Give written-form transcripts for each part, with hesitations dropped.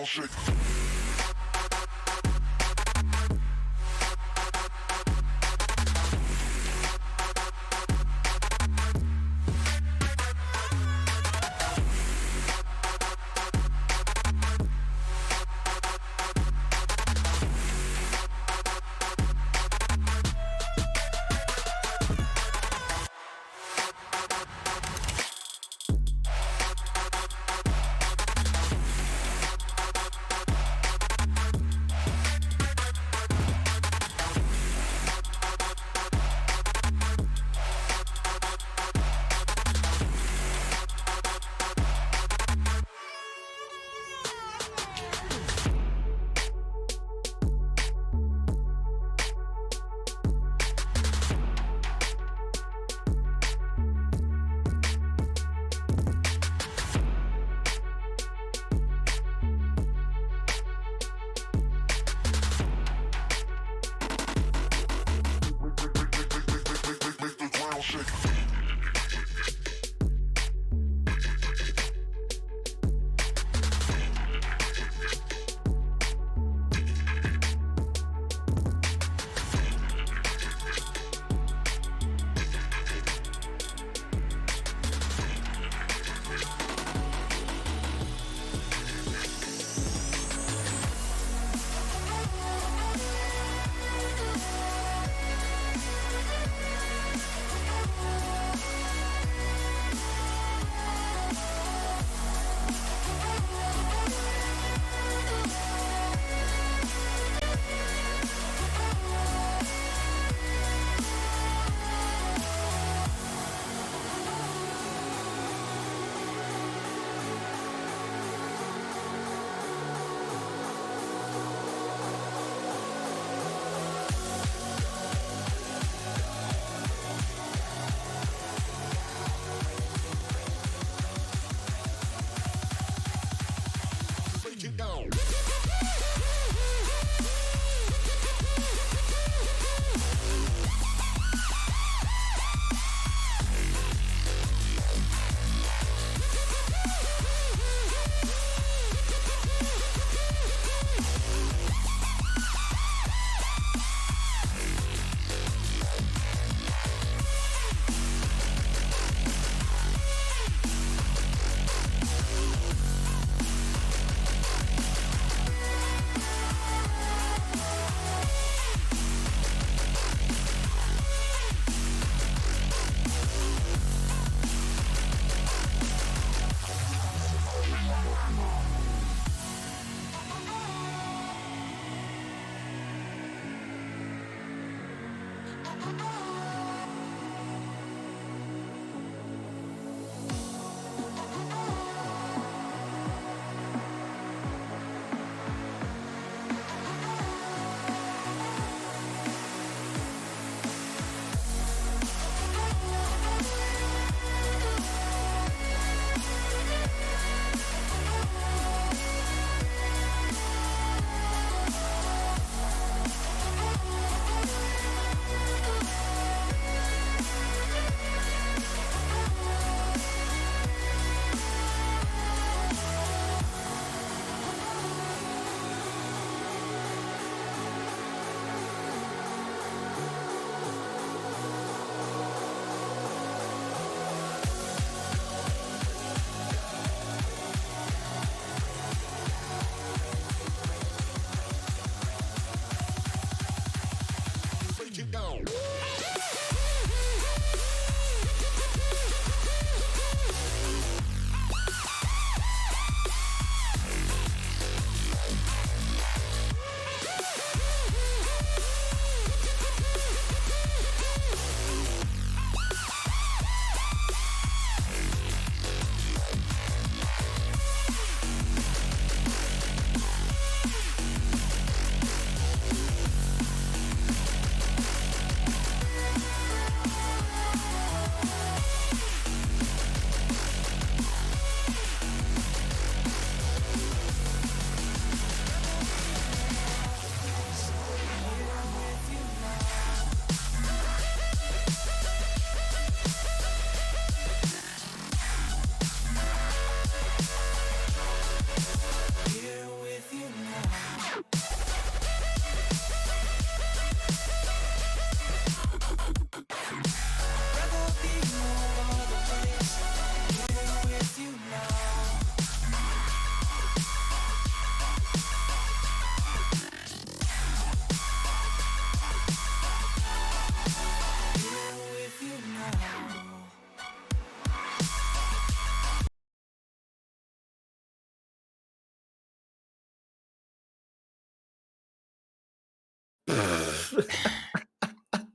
ground shake.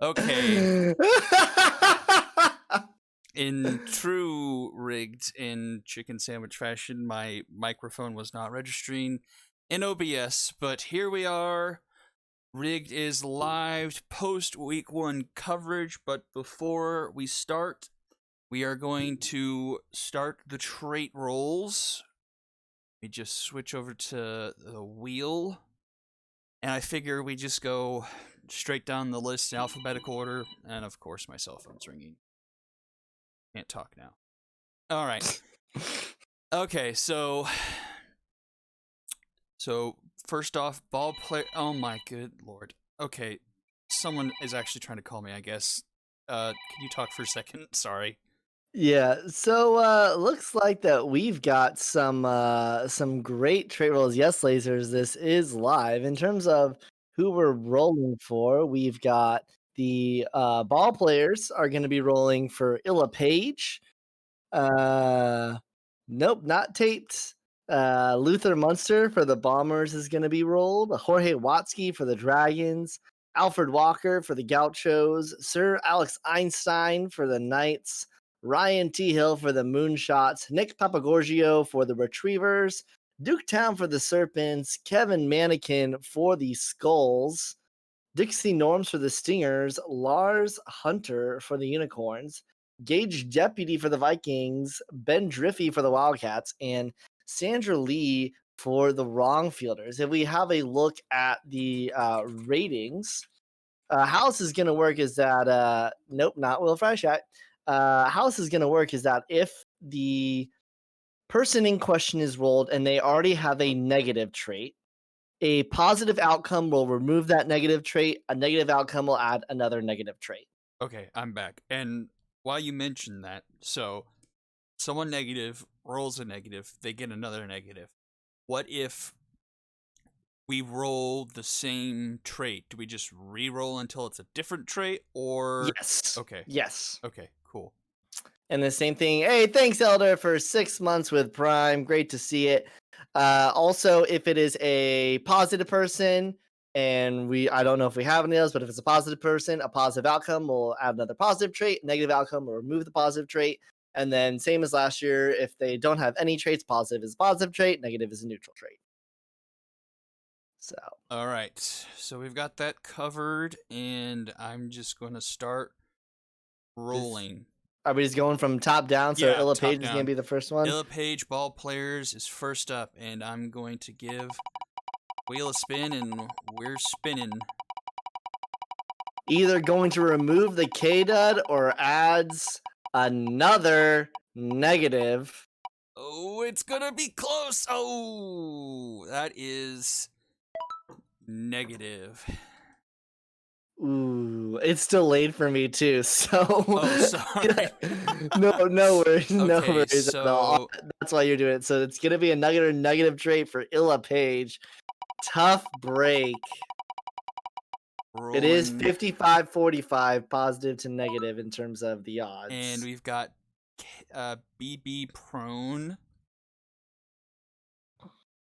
Okay. In true rigged in chicken sandwich fashion, my microphone was not registering in OBS, but here we are. Rigged is live post week 1 coverage, but before we start, we are going to start the trait rolls. We just switch over to the wheel, and I figure we just go straight down the list in alphabetical order, and of course my cell phone's ringing. Can't talk now. All right. Okay, so first off, ball player. Oh my good lord. Okay, someone is actually trying to call me, I guess. Can you talk for a second? Sorry. Yeah, so looks like that we've got some great trait rolls. Yes, lasers, this is live. In terms of who we're rolling for, we've got the ball players are going to be rolling for Illa Page. Uh nope, not taped. Luther Munster for the Bombers is going to be rolled. Jorge Watsky for the Dragons. Alfred Walker for the Gauchos. Sir Alex Einstein for the Knights. Ryan T. Hill for the Moonshots. Nick Papagorgio for the Retrievers. Duke Town for the Serpents. Kevin Mannequin for the Skulls. Dixie Norms for the Stingers. Lars Hunter for the Unicorns. Gage Deputy for the Vikings, Ben Driffy for the Wildcats, and Sandra Lee for the Wrong Fielders. If we have a look at the ratings, how this is going to work is that, nope, not Will Freishat. How this is going to work is that if the person in question is rolled and they already have a negative trait, a positive outcome will remove that negative trait. A negative outcome will add another negative trait. Okay, I'm back. And while you mentioned that, so someone negative rolls a negative, they get another negative. What if we roll the same trait? Do we just re-roll until it's a different trait, or Yes. okay, Yes. okay, cool. And the same thing. Hey, thanks, Elder, for 6 months with Prime. Great to see it. Also, if it is a positive person, and I don't know if we have any of those, but if it's a positive person, a positive outcome will add another positive trait. Negative outcome will remove the positive trait. And then, same as last year, if they don't have any traits, positive is a positive trait, negative is a neutral trait. So, All right, so we've got that covered, and I'm just going to start rolling. are we just going from top down? So, Yeah, Illa top Page is going down. to be the first one. Illa Page Ball Players is first up, and I'm going to give wheel a spin, and we're spinning. Either going to remove the K-Dud or adds another negative. Oh, it's gonna be close. Oh, that is negative. Ooh, it's delayed for me too. So, Oh, sorry. no worries, no Okay, worries at all. so That's why you're doing it. So it's gonna be another negative trait for Illa Page. Tough break. It is rolling, 55-45, positive to negative in terms of the and odds. we've got BB prone.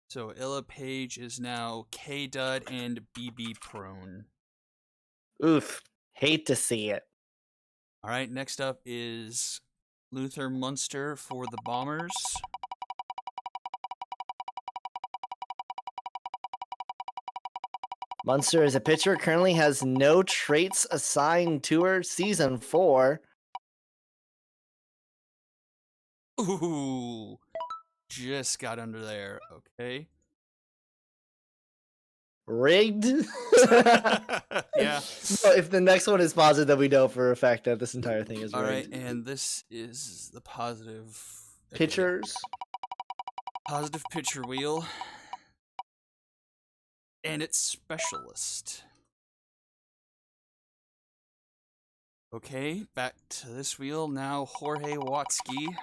So Illa Page is now K Dud and BB prone. Oof, hate to see it. All right, next up is Luther Munster for the Bombers. Munster as a pitcher currently has no traits assigned to her. Season 4. Ooh, just got under there. Okay. Rigged. Yeah. Well, if the next one is positive, then we know for a fact that this entire thing is All right, rigged. and this is the positive. Okay. Pitchers. Positive pitcher wheel. And it's specialist. Okay, back to this wheel. Now Jorge Watsky.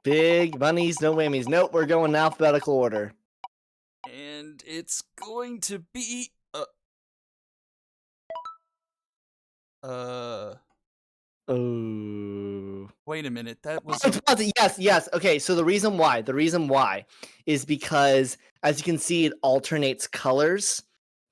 Big bunnies, no whammies. Nope, we're going in alphabetical order. And it's going to be Oh. Wait a minute. That was It's positive. Yes. Okay, so the reason why is because, as you can see, it alternates colors.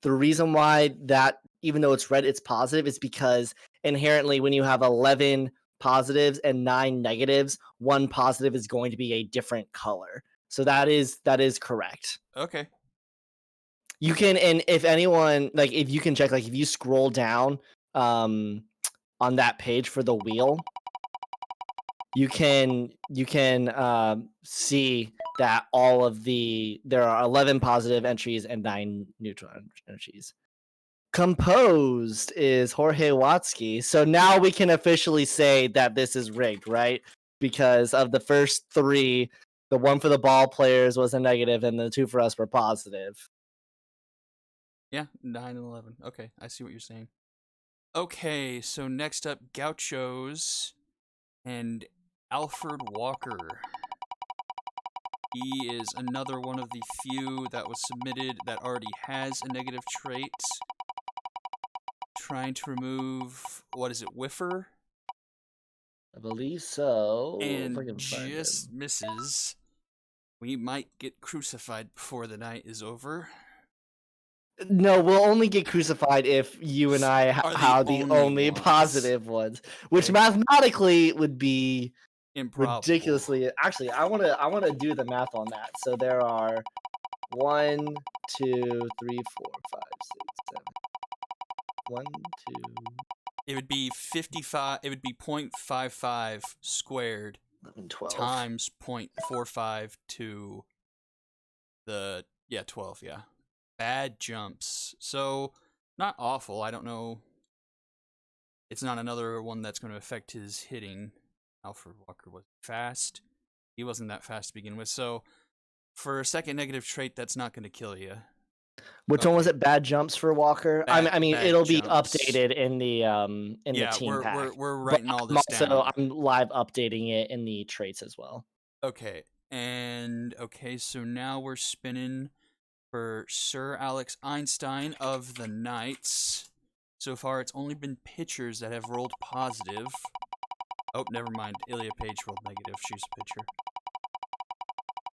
The reason why that, even though it's red, it's positive, is because inherently when you have 11 positives and 9 negatives, one positive is going to be a different color. So that is correct. okay. You can, and if anyone, like, if you can check, like, if you scroll down on that page for the wheel, you can see that there are 11 positive entries and 9 neutral entries. Composed is Jorge Watsky. So now we can officially say that this is rigged, right? Because of the first 3, the one for the ball players was a negative and the 2 for us were positive. Yeah, 9 and 11. Okay, I see what you're saying. Okay, so next up, Gauchos and Alfred Walker. He is another one of the few that was submitted that already has a negative trait. Trying to remove, what is it, Whiffer? I believe so. If I And can find it. just misses. We might get crucified before the night is over. No, we'll only get crucified if you and I Are the have the only only ones. positive ones, which Okay. mathematically would be Improbable. ridiculously. Actually, I wanna do the math on that. So there are 1, 2, 3, 4, 5, 6, 7. 1, 2, It would be 55. It would be 0.55 squared 11, 12. times 0.45 to the 12. Yeah, bad jumps. So not awful. I don't know. It's not another one that's going to affect his hitting. Alfred Walker was fast. He wasn't that fast to begin with. So for a second negative trait, that's not going to kill you. Which one was it? Bad jumps for Walker. I mean, Bad it'll be jumps. updated in the team pack. we're But writing all this down. I'm live updating it in the traits as well. Okay, so now we're spinning for Sir Alex Einstein of the Knights. So far, it's only been pitchers that have rolled positive. Oh, never mind. Ilya Page rolled negative. She's a pitcher.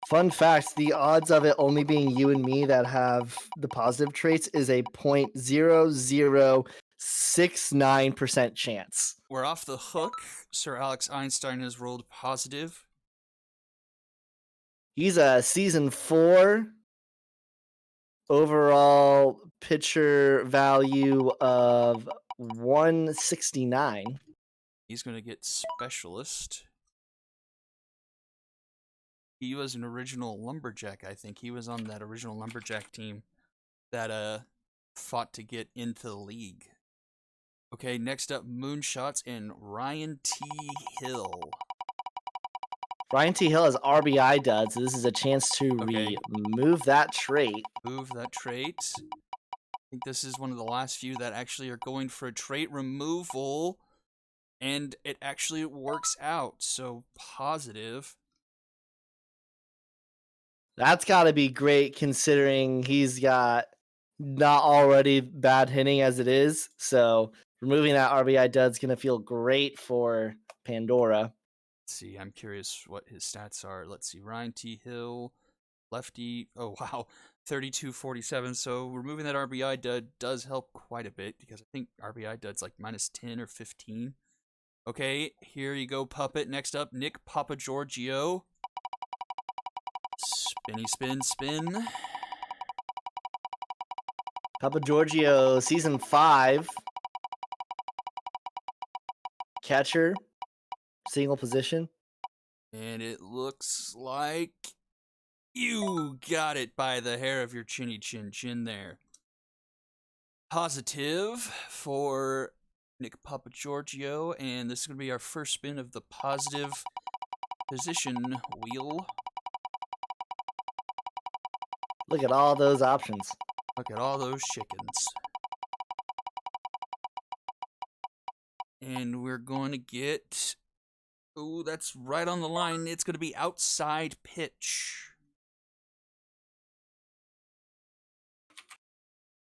Fun fact, the odds of it only being you and me that have the positive traits is a 0.0069% chance. We're off the hook. Sir Alex Einstein has rolled positive. He's a season 4 overall pitcher value of 169. He's going to get specialist. He was an original Lumberjack, I think. He was on that original Lumberjack team that fought to get into the league. Okay, next up, Moonshots and Ryan T. Hill. Ryan T. Hill has RBI dud, so this is a chance to remove that trait. Move that trait. I think this is one of the last few that actually are going for a trait removal, and it actually works out, so positive. That's got to be great considering he's got not already bad hitting as it is. So removing that RBI dud's going to feel great for Pandora. Let's see, I'm curious what his stats are. Let's see, Ryan T. Hill, lefty. Oh, wow, 32-47. So removing that RBI dud does help quite a bit because I think RBI dud's like minus 10 or 15. Okay, here you go, Puppet. Next up, Nick Papagiorgio. Spinny spin, spin. Papagiorgio, season 5. Catcher, single position. And it looks like you got it by the hair of your chinny chin there. Positive for Nick Papagiorgio, and this is going to be our first spin of the positive position wheel. Look at all those options. Look at all those chickens. And we're going to get... Ooh, that's right on the line. It's going to be outside pitch.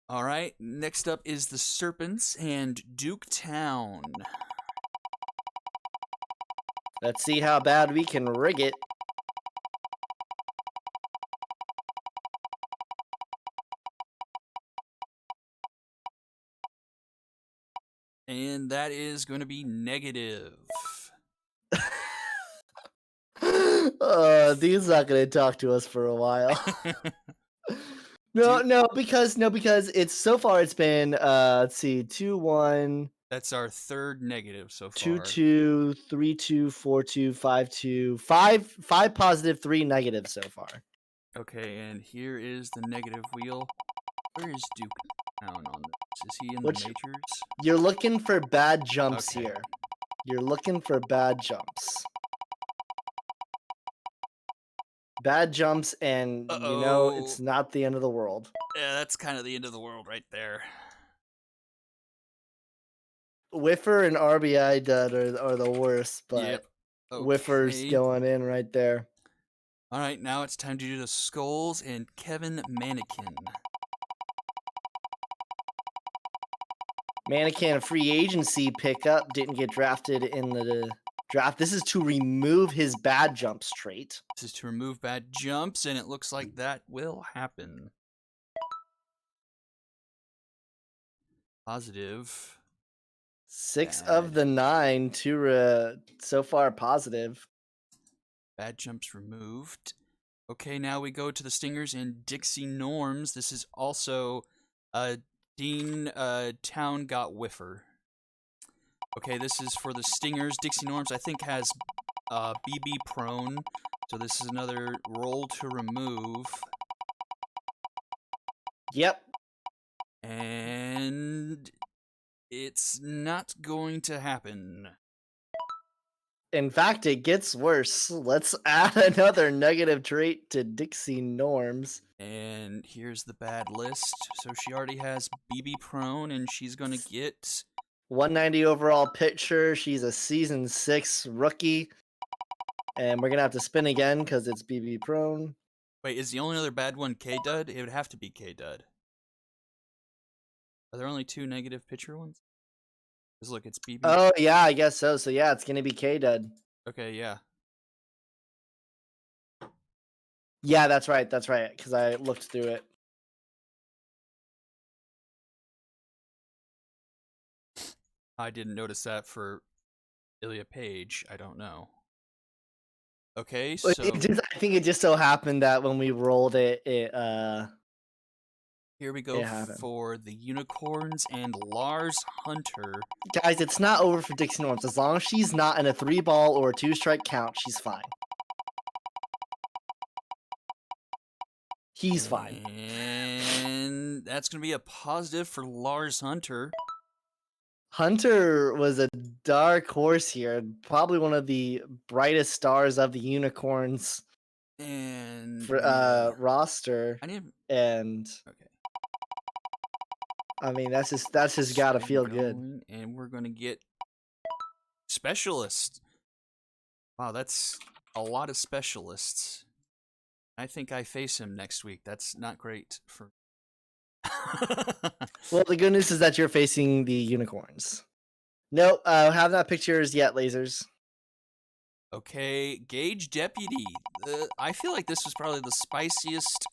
All right, next up is the Serpents and Duke Town. Let's see how bad we can rig it. And that is going to be negative. Dean's not gonna talk to us for a while. No, because it's so far it's been let's see, 2-1, That's our third negative so far. 2-2, 3-2, 4-2, 5-2, 5 positive, 3 negative so far. Okay, and here is the negative wheel. Where is Duke Town on this? Is he in the majors? You're looking for bad jumps here. You're looking for bad jumps. Bad jumps, and you know it's not the end of the world. Yeah, that's kind of the end of the world right there. Whiffer and RBI dud are the worst, but yep. Whiffer's going in right there. All right, now it's time to do the Skulls and Kevin Mannequin. Mannequin, a free agency pickup, didn't get drafted in the draft. This is to remove his bad jumps trait. This is to remove bad jumps, and it looks like that will happen. Positive. 6 of the 9 to so far positive. Bad jumps removed. Okay, now we go to the Stingers and Dixie Norms. This is also Dean Town got Whiffer. Okay, this is for the Stingers. Dixie Norms, I think, has BB prone. So this is another roll to remove. Yep. And it's not going to happen. In fact, it gets worse. Let's add another negative trait to Dixie Norms. And here's the bad list. So she already has BB prone, and she's going to get 190 overall pitcher. She's a season 6 rookie. And we're going to have to spin again because it's BB prone. Wait, is the only other bad one K-Dud? It would have to be K-Dud. Are there only 2 negative pitcher ones? Because look, it's BB. Oh, yeah, I guess so. So, yeah, it's going to be K-Dud. Okay, yeah. Yeah, that's right. That's right. Because I looked through it. I didn't notice that for Ilya Page. I don't know. Okay, so I think it just so happened that when we rolled it, here we go for the Unicorns and Lars Hunter. Guys, it's not over for Dixie Norms. As long as she's not in a 3-ball or a 2-strike count, she's fine. He's fine. And that's going to be a positive for Lars Hunter. Hunter was a dark horse here. Probably one of the brightest stars of the Unicorns and roster. And okay. I mean, that's just gotta feel good. And we're gonna get specialists. Wow, that's a lot of specialists. I think I face him next week. That's not great for. Well, the good news is that you're facing the Unicorns. No, have not pictures yet, lasers. Okay, Gauge Deputy. I feel like this was probably the spiciest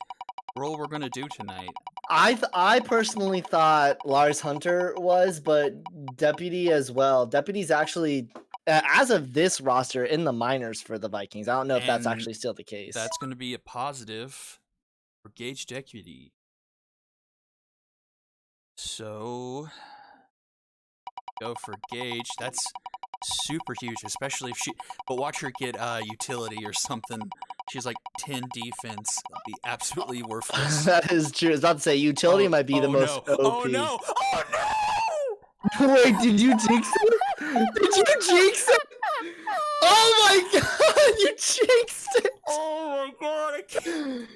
role we're gonna do tonight. I personally thought Lars Hunter was, but Deputy as well. Deputy's actually, as of this roster, in the minors for the Vikings. I don't know if that's actually still the case. That's going to be a positive for Gauge Deputy. So, go for Gauge. That's super huge, especially if she... But watch her get utility or something. She's like 10 defense. That'll be absolutely worthless. That is true. I was about to say, utility might be the most OP. Oh no! Oh no! Wait, did you jinx it? Did you jinx it? Oh my god, you jinxed it! Oh my god, I can't.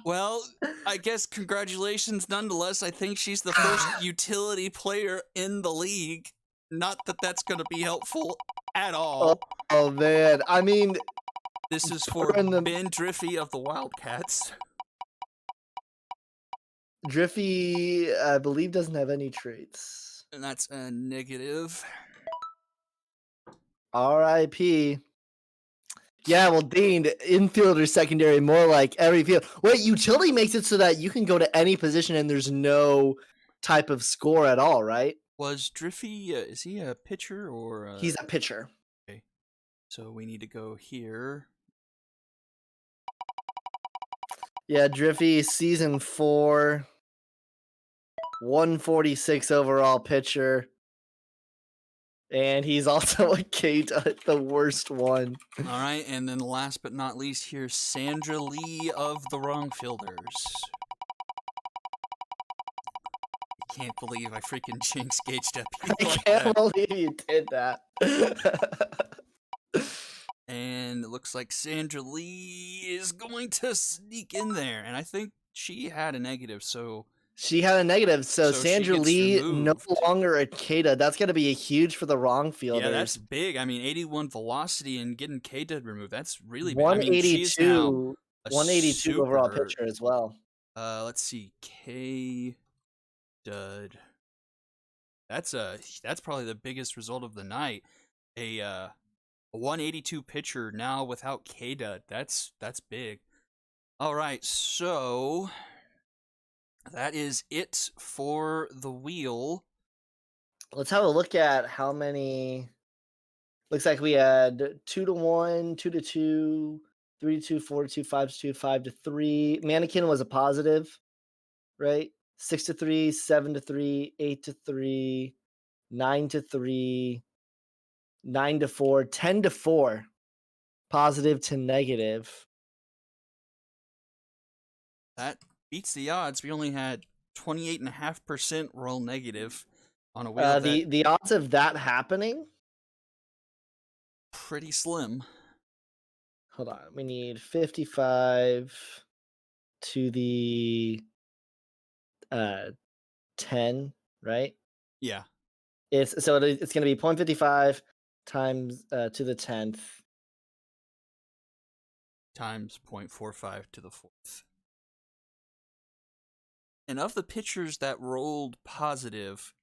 Well, I guess congratulations nonetheless. I think she's the first utility player in the league. Not that that's going to be helpful at all. Oh man, I mean... This is for Ben Driffy of the Wildcats. Driffy, I believe, doesn't have any traits. And that's a negative. R.I.P. Yeah, well, Dean, infield or secondary, more like every field. Wait, utility makes it so that you can go to any position and there's no type of score at all, right? Was Driffy, is he a pitcher or He's a pitcher. Okay. So we need to go here. Yeah, Driffy, season 4, 146 overall pitcher. And he's also a K-Dot, the worst one. All right, and then last but not least, here's Sandra Lee of the Wrong Fielders. I can't believe I freaking jinxed Gage Deputy. I like can't that. believe you did that. And it looks like Sandra Lee is going to sneak in there, and I think she had a negative, so She had a negative, so So she Sandra gets Lee removed. no longer a Kata. That's going to be a huge for the Wrong Fielders. yeah, that's big. I mean, 81 velocity and getting K-Dud removed, that's really big. I mean, she's 182, now a 182 overall super, pitcher as well. let's see, K-Dud. That's probably the biggest result of the night. A 182 pitcher now without K-Dud. That's big. All right, so that is it for the wheel. Let's have a look at how many. Looks like we had 2-1, 2-2, 3-2, 4-2, 5-2, 5-3. Mannequin was a positive, right? 6-3, 7-3, 8-3, 9-3, 9-4, 10-4. Positive to negative. That beats the odds. We only had 28.5% roll negative on a wheel The odds of that happening. pretty slim. Hold on, we need 55 to the 10, right? Yeah, It's going to be 0.55 times to the 10th. times 0.45 to the 4th. And of the pitchers that rolled positive,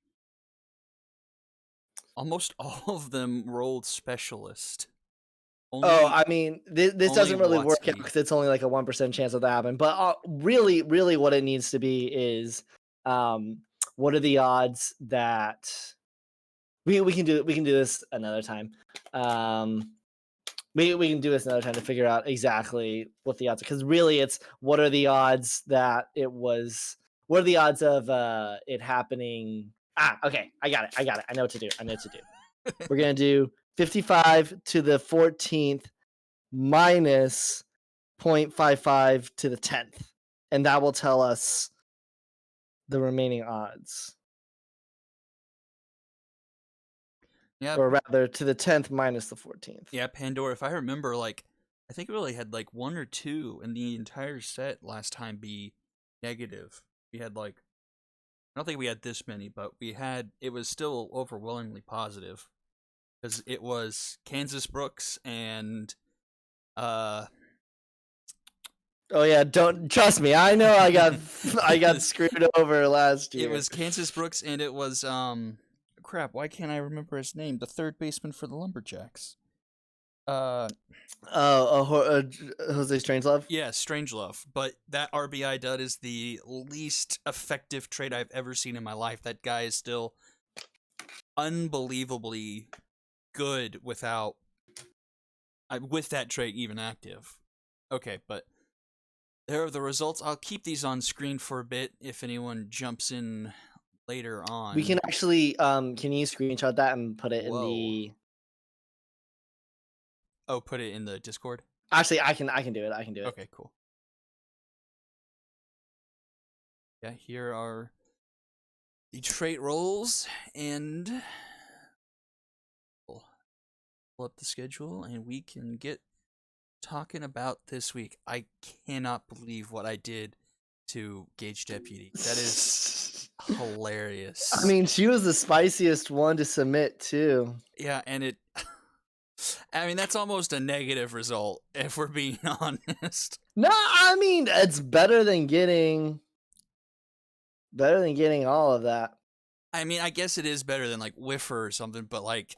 almost all of them rolled specialist. I mean, this doesn't really work out Watsky. because it's only like a 1% chance of that happening. But really, what it needs to be is, what are the odds that we can do this another time. We can do this another time to figure out exactly what the odds are. Because really, it's what are the odds that it was. What are the odds of it happening? Okay, I got it. I know what to do. We're gonna do 55 to the 14th minus 0.55 to the 10th, and that will tell us the remaining odds. Yeah, Or rather, to the 10th minus the 14th. yeah, Pandora. If I remember, like, I think we really had like 1 or 2 in the entire set last time be negative. We had like, I don't think we had this many, but it was still overwhelmingly positive because it was Kansas Brooks and Oh yeah, don't trust me. I know I got screwed over last year. it was Kansas Brooks and it was crap, why can't I remember his name? The third baseman for the Lumberjacks. Jose Strangelove. Yeah, Strangelove. But that RBI dud is the least effective trade I've ever seen in my life. That guy is still unbelievably good with that trait even active. Okay, but there are the results. I'll keep these on screen for a bit if anyone jumps in later on. We can actually can you screenshot that and put it in Whoa. the Oh, put it in the Discord? Actually, I can do it. Okay, cool. Yeah, here are the trait rolls, and we'll pull up the schedule, and we can get talking about this week. I cannot believe what I did to Gage Deputy. That is hilarious. I mean, she was the spiciest one to submit too. Yeah, and I mean, that's almost a negative result, if we're being honest. No, I mean, it's better than getting all of that. I mean, I guess it is better than like Whiffer or something, but like,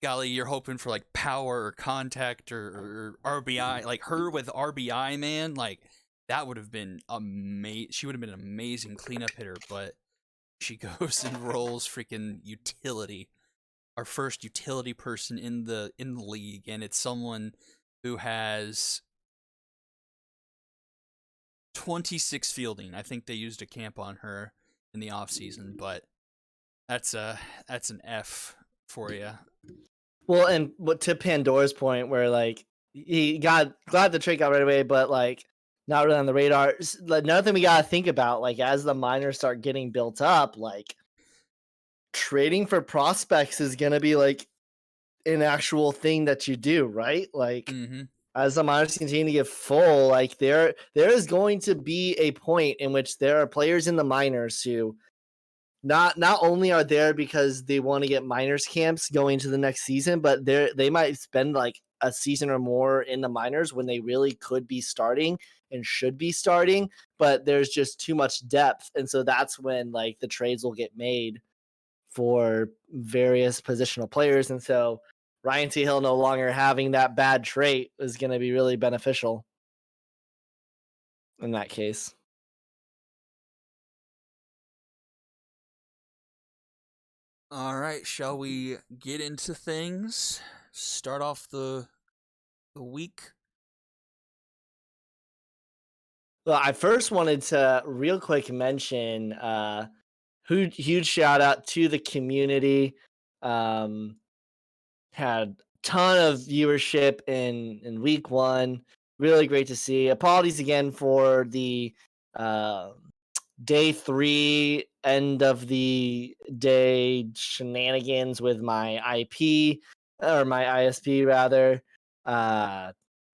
golly, you're hoping for like power or contact or RBI. Like her with RBI, man, like that would have been amazing. She would have been an amazing cleanup hitter, but she goes and rolls freaking utility. Our first utility person in the league, and it's someone who has 26 fielding. I think they used a camp on her in the off season, but that's an F for you. Well, and what to Pandora's point, where like he got glad the trade got right away, but like not really on the radar. Another thing we gotta think about, like as the minors start getting built up, like trading for prospects is gonna be like an actual thing that you do, right? Like Mm-hmm. as the minors continue to get full, like there is going to be a point in which there are players in the minors who not only are there because they want to get minors camps going to the next season, but they might spend like a season or more in the minors when they really could be starting and should be starting, but there's just too much depth. And so that's when like the trades will get made for various positional players. And so Ryan T. Hill no longer having that bad trait is going to be really beneficial in that case. All right, shall we get into things? Start off the week. Well, I first wanted to real quick mention huge shout out to the community. Um, had ton of viewership in week one. Really great to see. Apologies again for the uh, day 3 end of the day shenanigans with my IP or my ISP rather.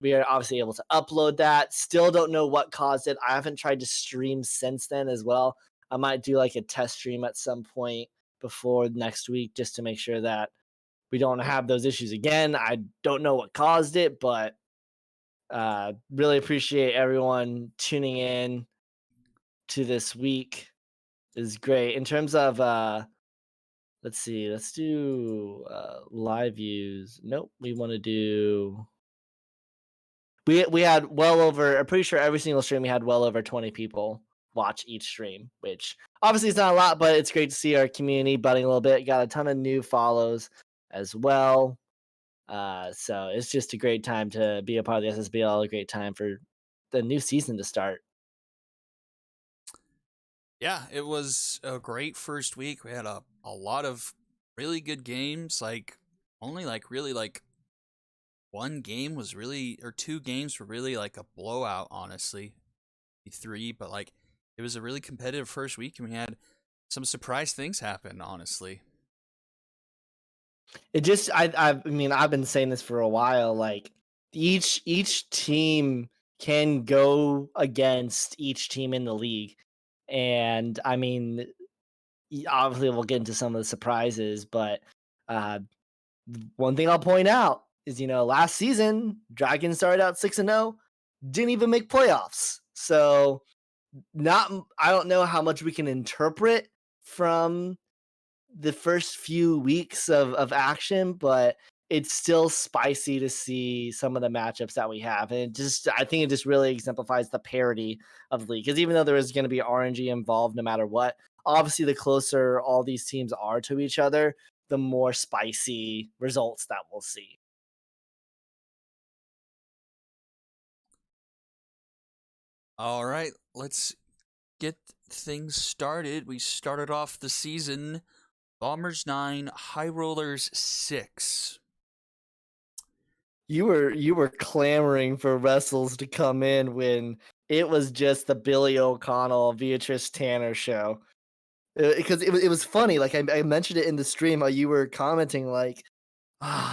We are obviously able to upload that. Still don't know what caused it. I haven't tried to stream since then as well. I might do like a test stream at some point before next week just to make sure that we don't have those issues again. I don't know what caused it, but really appreciate everyone tuning in to this week. Is great. In terms of let's see, let's do live views. Nope, we want to do we had well over, I'm pretty sure every single stream we had well over 20 people watch each stream, which obviously is not a lot, but it's great to see our community budding a little bit. Got a ton of new follows as well. So it's just a great time to be a part of the SSBL, a great time for the new season to start. Yeah, it was a great first week. We had a lot of really good games. Like only like really like one game was really or two games were really like a blowout, honestly. Three, but like it was a really competitive first week and we had some surprise things happen, honestly. It just I mean I've been saying this for a while, like each team can go against each team in the league. And I mean obviously we'll get into some of the surprises, but uh one thing I'll point out is last season Dragons started out 6-0, didn't even make playoffs. So not I don't know how much we can interpret from the first few weeks of action, but it's still spicy to see some of the matchups that we have. And I think it just really exemplifies the parity of the league. Because even though there is going to be RNG involved no matter what, obviously the closer all these teams are to each other, the more spicy results that we'll see. All right, let's get things started. We started off the season Bombers 9, High Rollers 6. You were clamoring for wrestles to come in when it was just the Billy O'Connell, Beatrice Tanner show. Because it was funny. Like I mentioned it in the stream, how you were commenting like,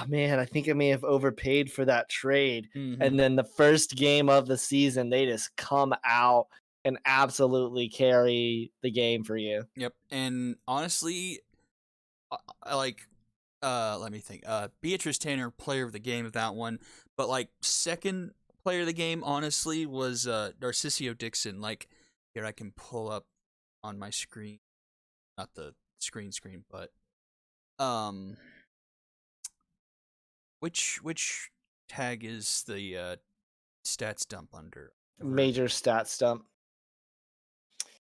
man, I think I may have overpaid for that trade. Mm-hmm. And then the first game of the season, they just come out and absolutely carry the game for you. Yep, and honestly, I like let me think. Beatrice Tanner, player of the game of that one, but like second player of the game, honestly, was Narcisio Dixon. Like here, I can pull up on my screen, not the screen, but which tag is the stats dump under? Major stat stump.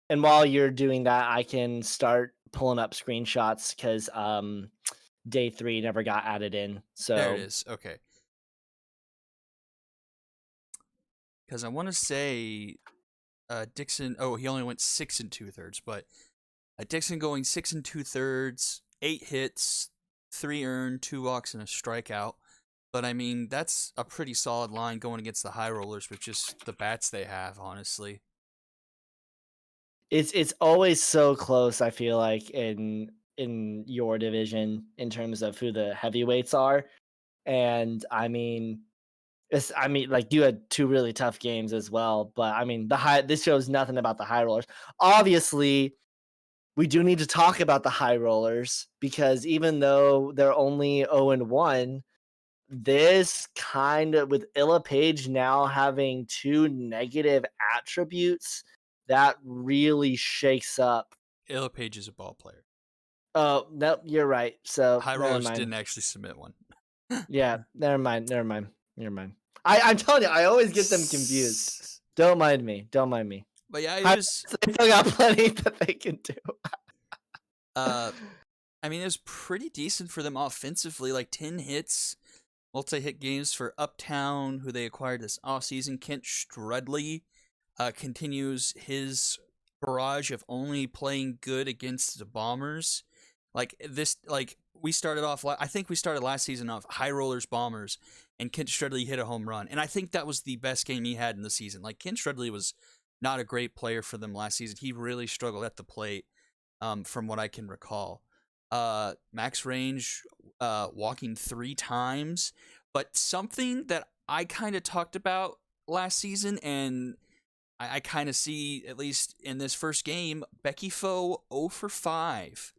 And while you're doing that, I can start pulling up screenshots because day 3 never got added in. So There it is. Okay. Because I want to say Dixon. Oh, he only went 6 2/3, but Dixon going 6 2/3, 8 hits, 3 earned, 2 walks, and a strikeout. But I mean, that's a pretty solid line going against the high rollers with just the bats they have, honestly. it's always so close, I feel like, in your division in terms of who the heavyweights are. And I mean, like you had 2 really tough games as well, but I mean, this shows nothing about the high rollers. Obviously, we do need to talk about the high rollers because even though they're only 0-1, this kind of with Illa Page now having 2 negative attributes, that really shakes up. Illa Page is a ball player. Oh, nope, you're right. So High never rollers mind. didn't actually submit one. Yeah, never mind. I'm telling you, I always get them confused. Don't mind me. But yeah, it High was. They still got plenty that they can do. I mean, it was pretty decent for them offensively. Like 10 hits, multi-hit games for Uptown, who they acquired this offseason. Kent Strudley continues his barrage of only playing good against the Bombers. We started off. I think we started last season off high rollers Bombers, and Kent Strudley hit a home run, and I think that was the best game he had in the season. Like Kent Strudley was not a great player for them last season. He really struggled at the plate, from what I can recall. Max range, walking 3 times, but something that I kind of talked about last season, and I kind of see, at least in this first game, Becky Foe 0 for 5.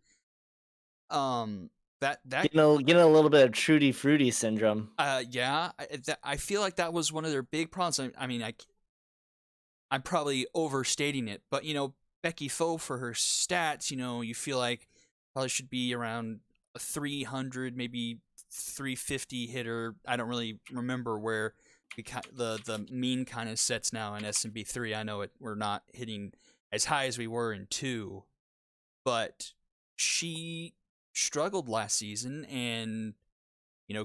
That Getting a little bit of Trudy Fruity syndrome. Yeah, I feel like that was one of their big problems. I mean, I'm probably overstating it, but Becky Foe, for her stats, you feel like probably should be around a 300, maybe 350 hitter. I don't really remember where the mean kind of sets now in SMB 3. I know we're not hitting as high as we were in 2, but she struggled last season, and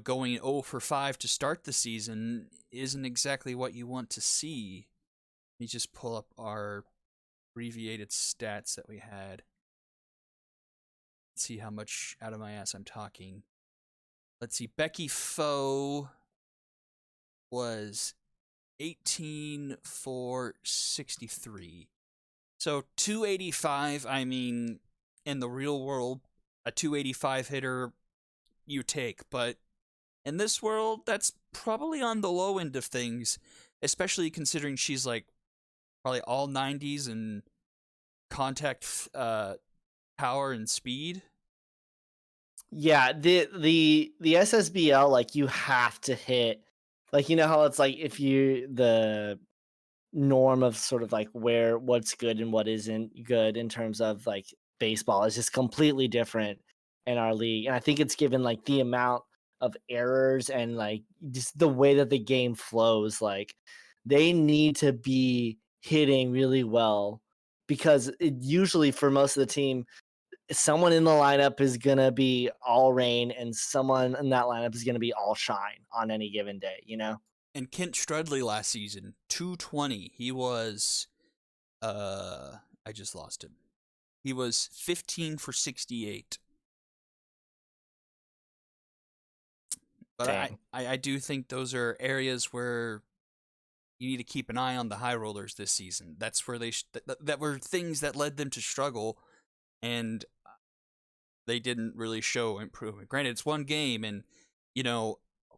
going 0 for 5 to start the season isn't exactly what you want to see. Let me just pull up our abbreviated stats that we had. Let's see how much out of my ass I'm talking. Let's see. Becky Foe was 18 for 63. So 285, I mean, in the real world, a 285 hitter you take. But in this world, that's probably on the low end of things, especially considering she's like probably all 90s and contact power and speed. Yeah, the SSBL, like you have to hit, like how it's like if you the norm of sort of like what's good and what isn't good in terms of like baseball is just completely different in our league. And I think it's given like the amount of errors and like just the way that the game flows, like they need to be hitting really well because it usually for most of the team someone in the lineup is going to be all rain and someone in that lineup is going to be all shine on any given day, And Kent Strudley last season, 220. He was I just lost him. He was 15 for 68. But I do think those are areas where you need to keep an eye on the high rollers this season. That's where that were things that led them to struggle, and they didn't really show improvement. Granted, it's one game, and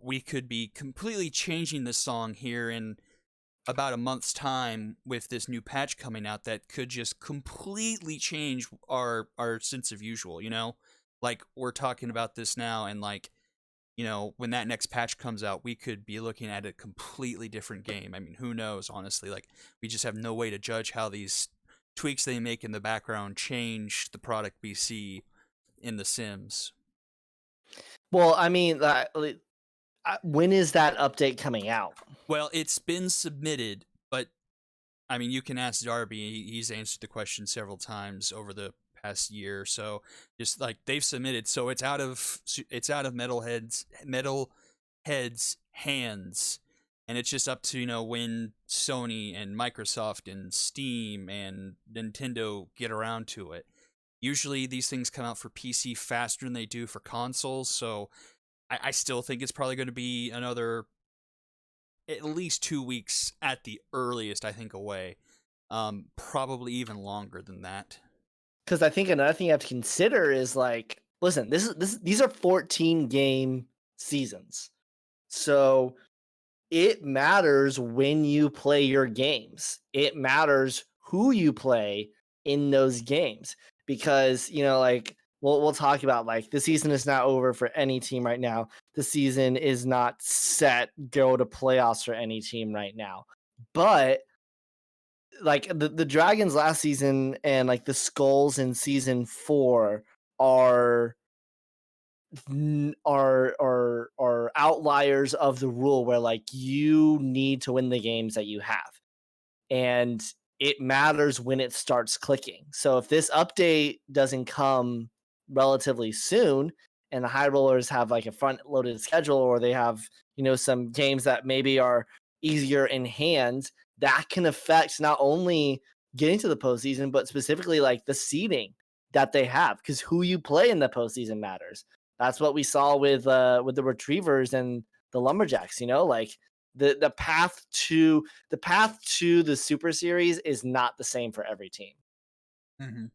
we could be completely changing this song here in about a month's time with this new patch coming out that could just completely change our sense of usual. Like we're talking about this now, and like when that next patch comes out, we could be looking at a completely different game. I mean, who knows, honestly? Like, we just have no way to judge how these tweaks they make in the background change the product we see in The Sims. Well, I mean, when is that update coming out? Well, it's been submitted, but I mean, you can ask Darby. He's answered the question several times over the past year or so. Just like they've submitted, so it's out of Metalhead's hands, and it's just up to when Sony and Microsoft and Steam and Nintendo get around to it. Usually, these things come out for PC faster than they do for consoles, so I still think it's probably going to be another at least 2 weeks at the earliest, I think, away. Probably even longer than that. Because I think another thing you have to consider is like, listen, these are 14 game seasons, so it matters when you play your games. It matters who you play in those games because like we'll talk about like the season is not over for any team right now. The season is not set go to playoffs for any team right now, but like the Dragons last season and like the Skulls in season 4 are are outliers of the rule where like you need to win the games that you have, and it matters when it starts clicking. So if this update doesn't come relatively soon and the high rollers have like a front loaded schedule, or they have some games that maybe are easier in hand, that can affect not only getting to the postseason but specifically like the seeding that they have, because who you play in the postseason matters. That's what we saw with the Retrievers and the Lumberjacks. Like the path to the Super Series is not the same for every team. Mm-hmm.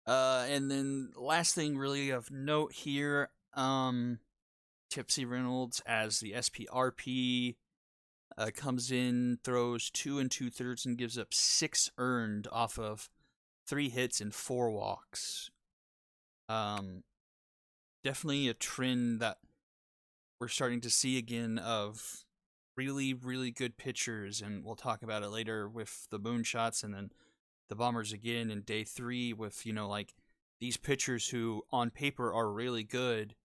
And then last thing really of note here, Tipsy Reynolds as the SPRP comes in, throws 2 2/3 and gives up 6 earned off of 3 hits and 4 walks. Definitely a trend that we're starting to see again of really, really good pitchers, and we'll talk about it later with the Moonshots and then the Bombers again in day 3 with, like these pitchers who on paper are really good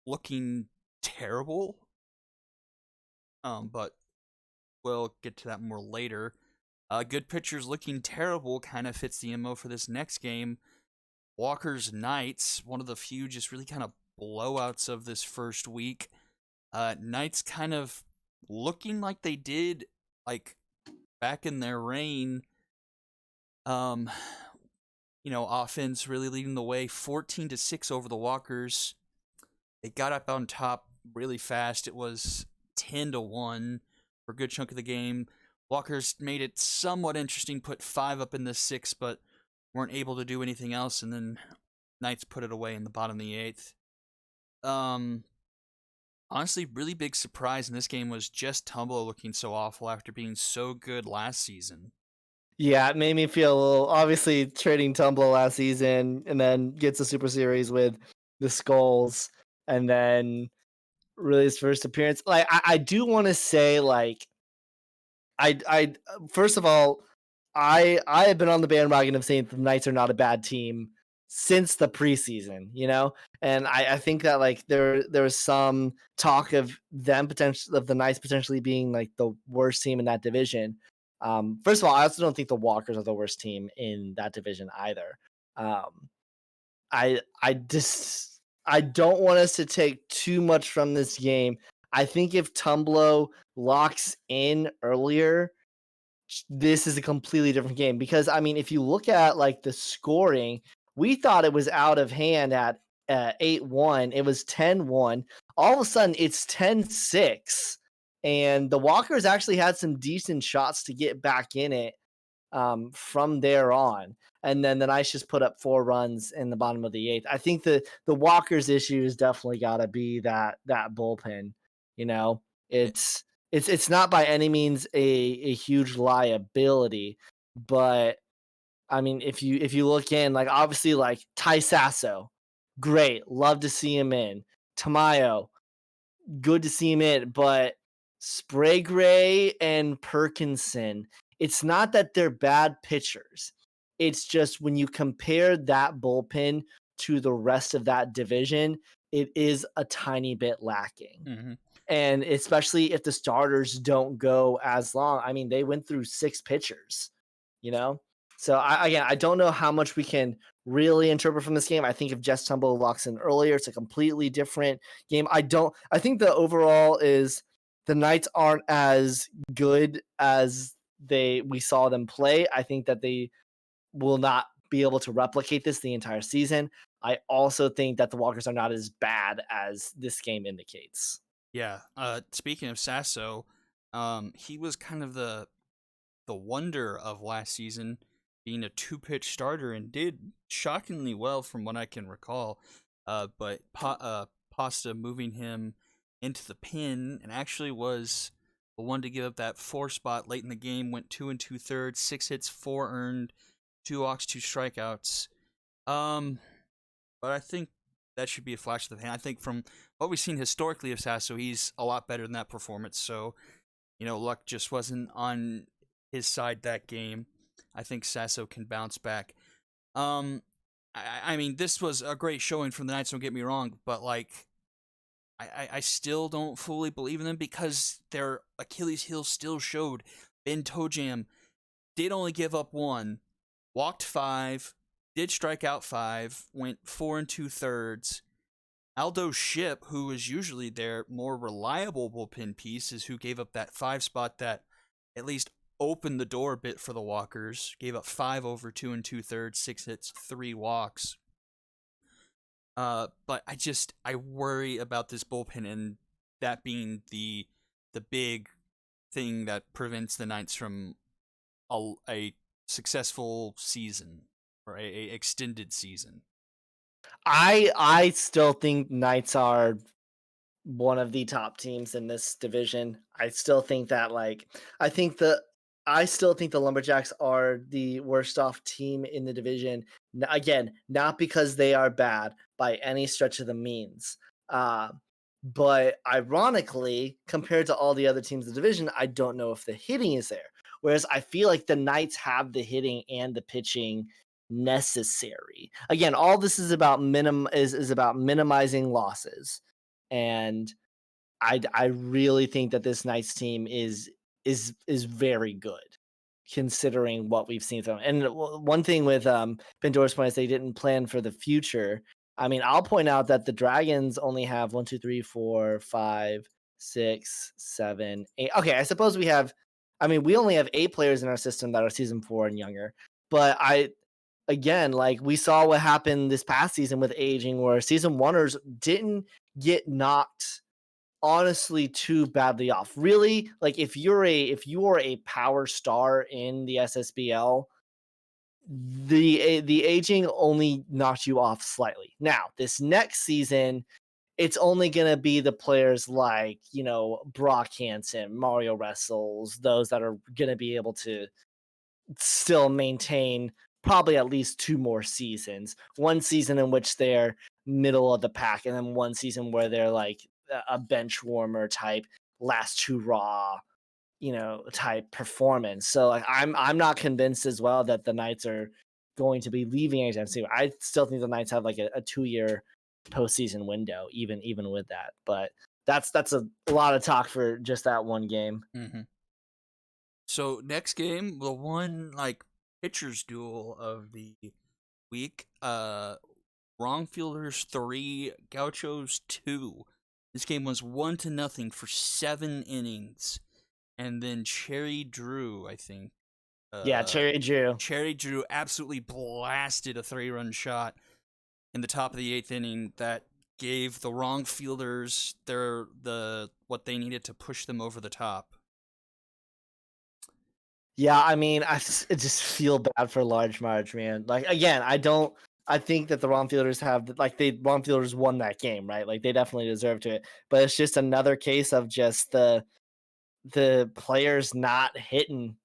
looking terrible. But we'll get to that more later. Good pitchers looking terrible kind of fits the MO for this next game. Walker's Knights, one of the few just really kind of blowouts of this first week. Knights kind of looking like they did like back in their reign. Offense really leading the way, 14-6 over the Walkers. They got up on top really fast. It was 10-1 for a good chunk of the game. Walkers made it somewhat interesting, put 5 up in the 6, but weren't able to do anything else, and then Knights put it away in the bottom of the 8th. Honestly, really big surprise in this game was just Tumbo looking so awful after being so good last season. Yeah, it made me feel a little, obviously trading Tumblr last season and then gets a Super Series with the Skulls and then really his first appearance. Like I do want to say like I first of all, I have been on the bandwagon of saying the Knights are not a bad team since the preseason, and I think that like there was some talk of them potentially of the Knights potentially being like the worst team in that division. First of all, I also don't think the Walkers are the worst team in that division either. I don't want us to take too much from this game. I think if Tumblo locks in earlier, this is a completely different game, because I mean, if you look at like the scoring, we thought it was out of hand at 8-1. It was 10-1. All of a sudden it's 10-6, and the Walkers actually had some decent shots to get back in it from there on. And then the Knights just put up 4 runs in the bottom of the 8th. I think the Walkers issue is definitely got to be that bullpen. It's not by any means a huge liability, but I mean, if you look in, like obviously like Ty Sasso, great, love to see him in. Tamayo, good to see him in, but Sprague and Perkinson, it's not that they're bad pitchers. It's just when you compare that bullpen to the rest of that division, it is a tiny bit lacking. Hmm. And especially if the starters don't go as long. I mean, they went through 6 pitchers, you know? So again, I don't know how much we can really interpret from this game. I think if Jess Tumble locks in earlier, it's a completely different game. I think the overall is the Knights aren't as good as we saw them play. I think that they will not be able to replicate this the entire season. I also think that the Walkers are not as bad as this game indicates. Yeah. Speaking of Sasso, he was kind of the wonder of last season, being a two-pitch starter and did shockingly well from what I can recall. But Pasta moving him into the pin and actually was the one to give up that 4 spot late in the game. Went 2 2/3, 6 hits, 4 earned, 2 walks, 2 strikeouts. Um, but I think that should be a flash of the pan. I think from what we've seen historically of Sasso, he's a lot better than that performance. So, luck just wasn't on his side that game. I think Sasso can bounce back. Um, I mean, this was a great showing from the Knights. Don't get me wrong, but like, I still don't fully believe in them because their Achilles heel still showed. Ben Tojam did only give up 1, walked 5, did strike out 5, went 4 2/3. Aldo Ship, who is usually their more reliable bullpen piece, is who gave up that 5 spot that at least opened the door a bit for the Walkers. Gave up 5 over 2 2/3, 6 hits, 3 walks. But I worry about this bullpen and that being the big thing that prevents the Knights from a successful season or a extended season. I still think Knights are one of the top teams in this division. I still think that I still think the Lumberjacks are the worst off team in the division. Again, not because they are bad by any stretch of the means. Uh, but ironically, compared to all the other teams in the division, I don't know if the hitting is there. Whereas I feel like the Knights have the hitting and the pitching necessary. Again, all this is about is about minimizing losses. And I really think that this Knights team is very good considering what we've seen from. And one thing with Pandora's point is they didn't plan for the future. I mean, I'll point out that the Dragons only have 1, 2, 3, 4, 5, 6, 7, 8. Okay, I suppose we have. I mean, we only have 8 players in our system that are season 4 and younger. But again, like we saw what happened this past season with aging, where season oneers didn't get knocked honestly too badly off. Really, like if you are a power star in the SSBL, the aging only knocked you off slightly. Now, this next season, it's only going to be the players like, Brock Hansen, Mario Wrestles, those that are going to be able to still maintain probably at least 2 more seasons. One season in which they're middle of the pack, and then one season where they're like a bench warmer type, last 2 raw, type performance. So like I'm not convinced as well that the Knights are going to be leaving anytime soon. I still think the Knights have like a 2-year postseason window, even with that. But that's a lot of talk for just that one game. Mm-hmm. So next game, the one like pitchers duel of the week. Wrongfielders 3, Gauchos 2. This game was 1-0 for 7 innings, and then Cherry Drew, I think. Yeah, Cherry Drew. Cherry Drew absolutely blasted a 3-run shot in the top of the 8th inning that gave the Wrongfielders what they needed to push them over the top. Yeah, I mean, I just feel bad for Large Marge, man. Like again, I think that the Wrongfielders Wrongfielders won that game, right? Like they definitely deserve to it. But it's just another case of just the players not hitting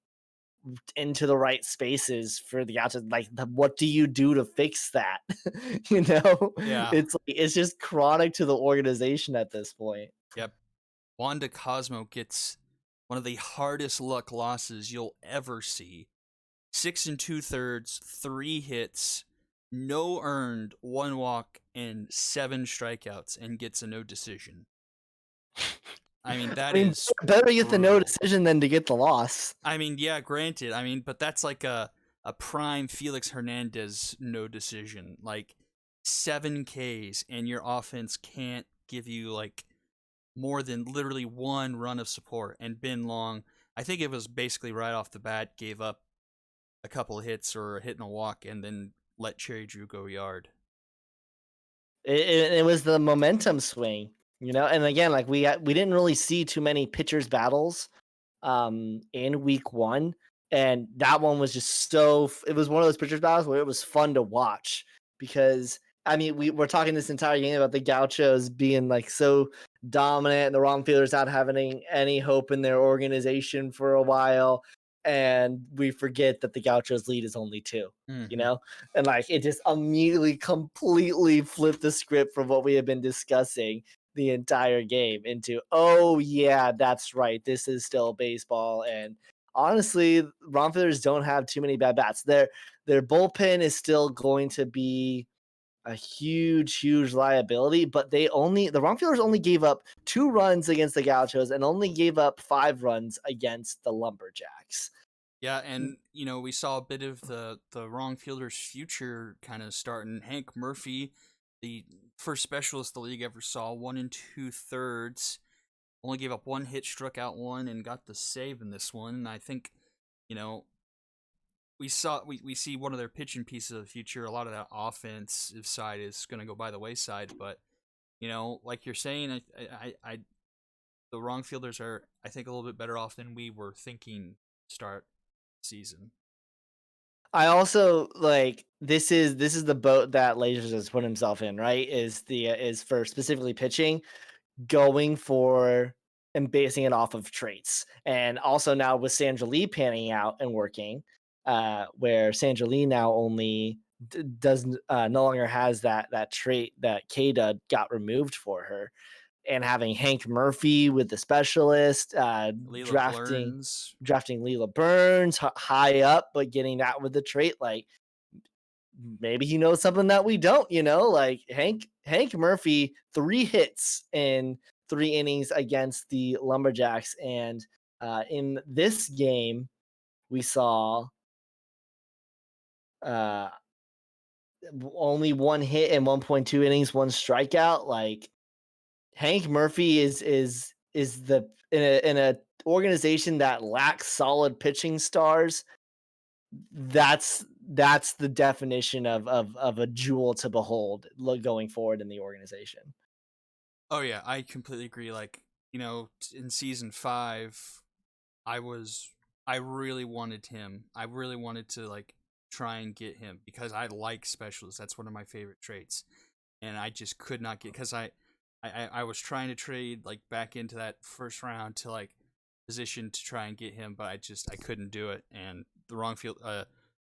into the right spaces for the outside. Like, what do you do to fix that? Yeah. It's just chronic to the organization at this point. Yep. Wanda Cosmo gets one of the hardest luck losses you'll ever see. 6 2/3, 3 hits, no earned, 1 walk, and 7 strikeouts, and gets a no decision. I mean, that is better to get the no brutal. decision than to get the loss. I mean, yeah, granted. I mean, but that's like a prime Felix Hernandez no decision. Like 7 Ks, and your offense can't give you like more than literally 1 run of support. And Ben Long, I think it was basically right off the bat, gave up a couple of hits or a hit and a walk, and then let Cherry Drew go yard. It was the momentum swing, and again, like we didn't really see too many pitchers battles in week 1, and that one was just it was one of those pitchers battles where it was fun to watch, because I mean we're talking this entire game about the Gauchos being like so dominant and the wrong fielders not having any hope in their organization for a while, and we forget that the Gauchos lead is only 2. Mm-hmm. And like it just immediately completely flipped the script from what we have been discussing the entire game into, oh yeah, that's right, this is still baseball. And honestly, Romfielders don't have too many bad bats. Their bullpen is still going to be a huge liability, but the Romfielders only gave up 2 runs against the Gauchos and only gave up 5 runs against the Lumberjacks. Yeah, and we saw a bit of the wrong fielder's future kind of starting. Hank Murphy, the first specialist the league ever saw, 1 2/3, only gave up 1 hit, struck out 1, and got the save in this one. And I think, we see one of their pitching pieces of the future. A lot of that offensive side is going to go by the wayside, but like you're saying, I the wrong fielders are, I think, a little bit better off than we were thinking start season. I also like this is the boat that Lasers has put himself in, right? Is for specifically pitching, going for and basing it off of traits. And also now with Sandra Lee panning out and working, where Sandra Lee now only does no longer has that trait that Kada got removed for her, and having Hank Murphy with the specialist, Leela drafting Burns. Leela Burns high up, but getting that with the trait, like maybe he knows something that we don't, like Hank Murphy, 3 hits in 3 innings against the Lumberjacks. And in this game, we saw only 1 hit in 1.2 innings, 1 strikeout. Like Hank Murphy is the in a organization that lacks solid pitching stars. That's the definition of a jewel to behold going forward in the organization. Oh yeah, I completely agree. Like, in season 5, I really wanted him. I really wanted to like try and get him because I like specialists. That's one of my favorite traits. And I just could not get, because I was trying to trade like back into that first round to like position to try and get him, but I couldn't do it. And the wrong field,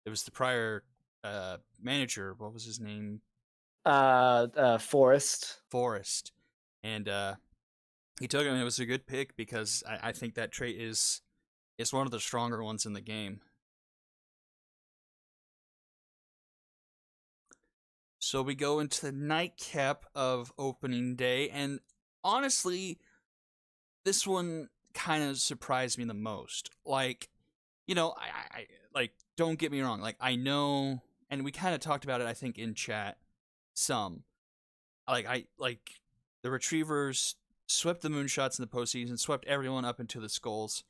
it was the prior manager. What was his name? Forrest. And he took him. It was a good pick because I think that trait is one of the stronger ones in the game. So we go into the nightcap of opening day, and honestly, this one kind of surprised me the most. Like, I like, don't get me wrong. Like, I know, and we kind of talked about it, I think, in chat some. Like the Retrievers swept the Moonshots in the postseason, swept everyone up into the Skulls,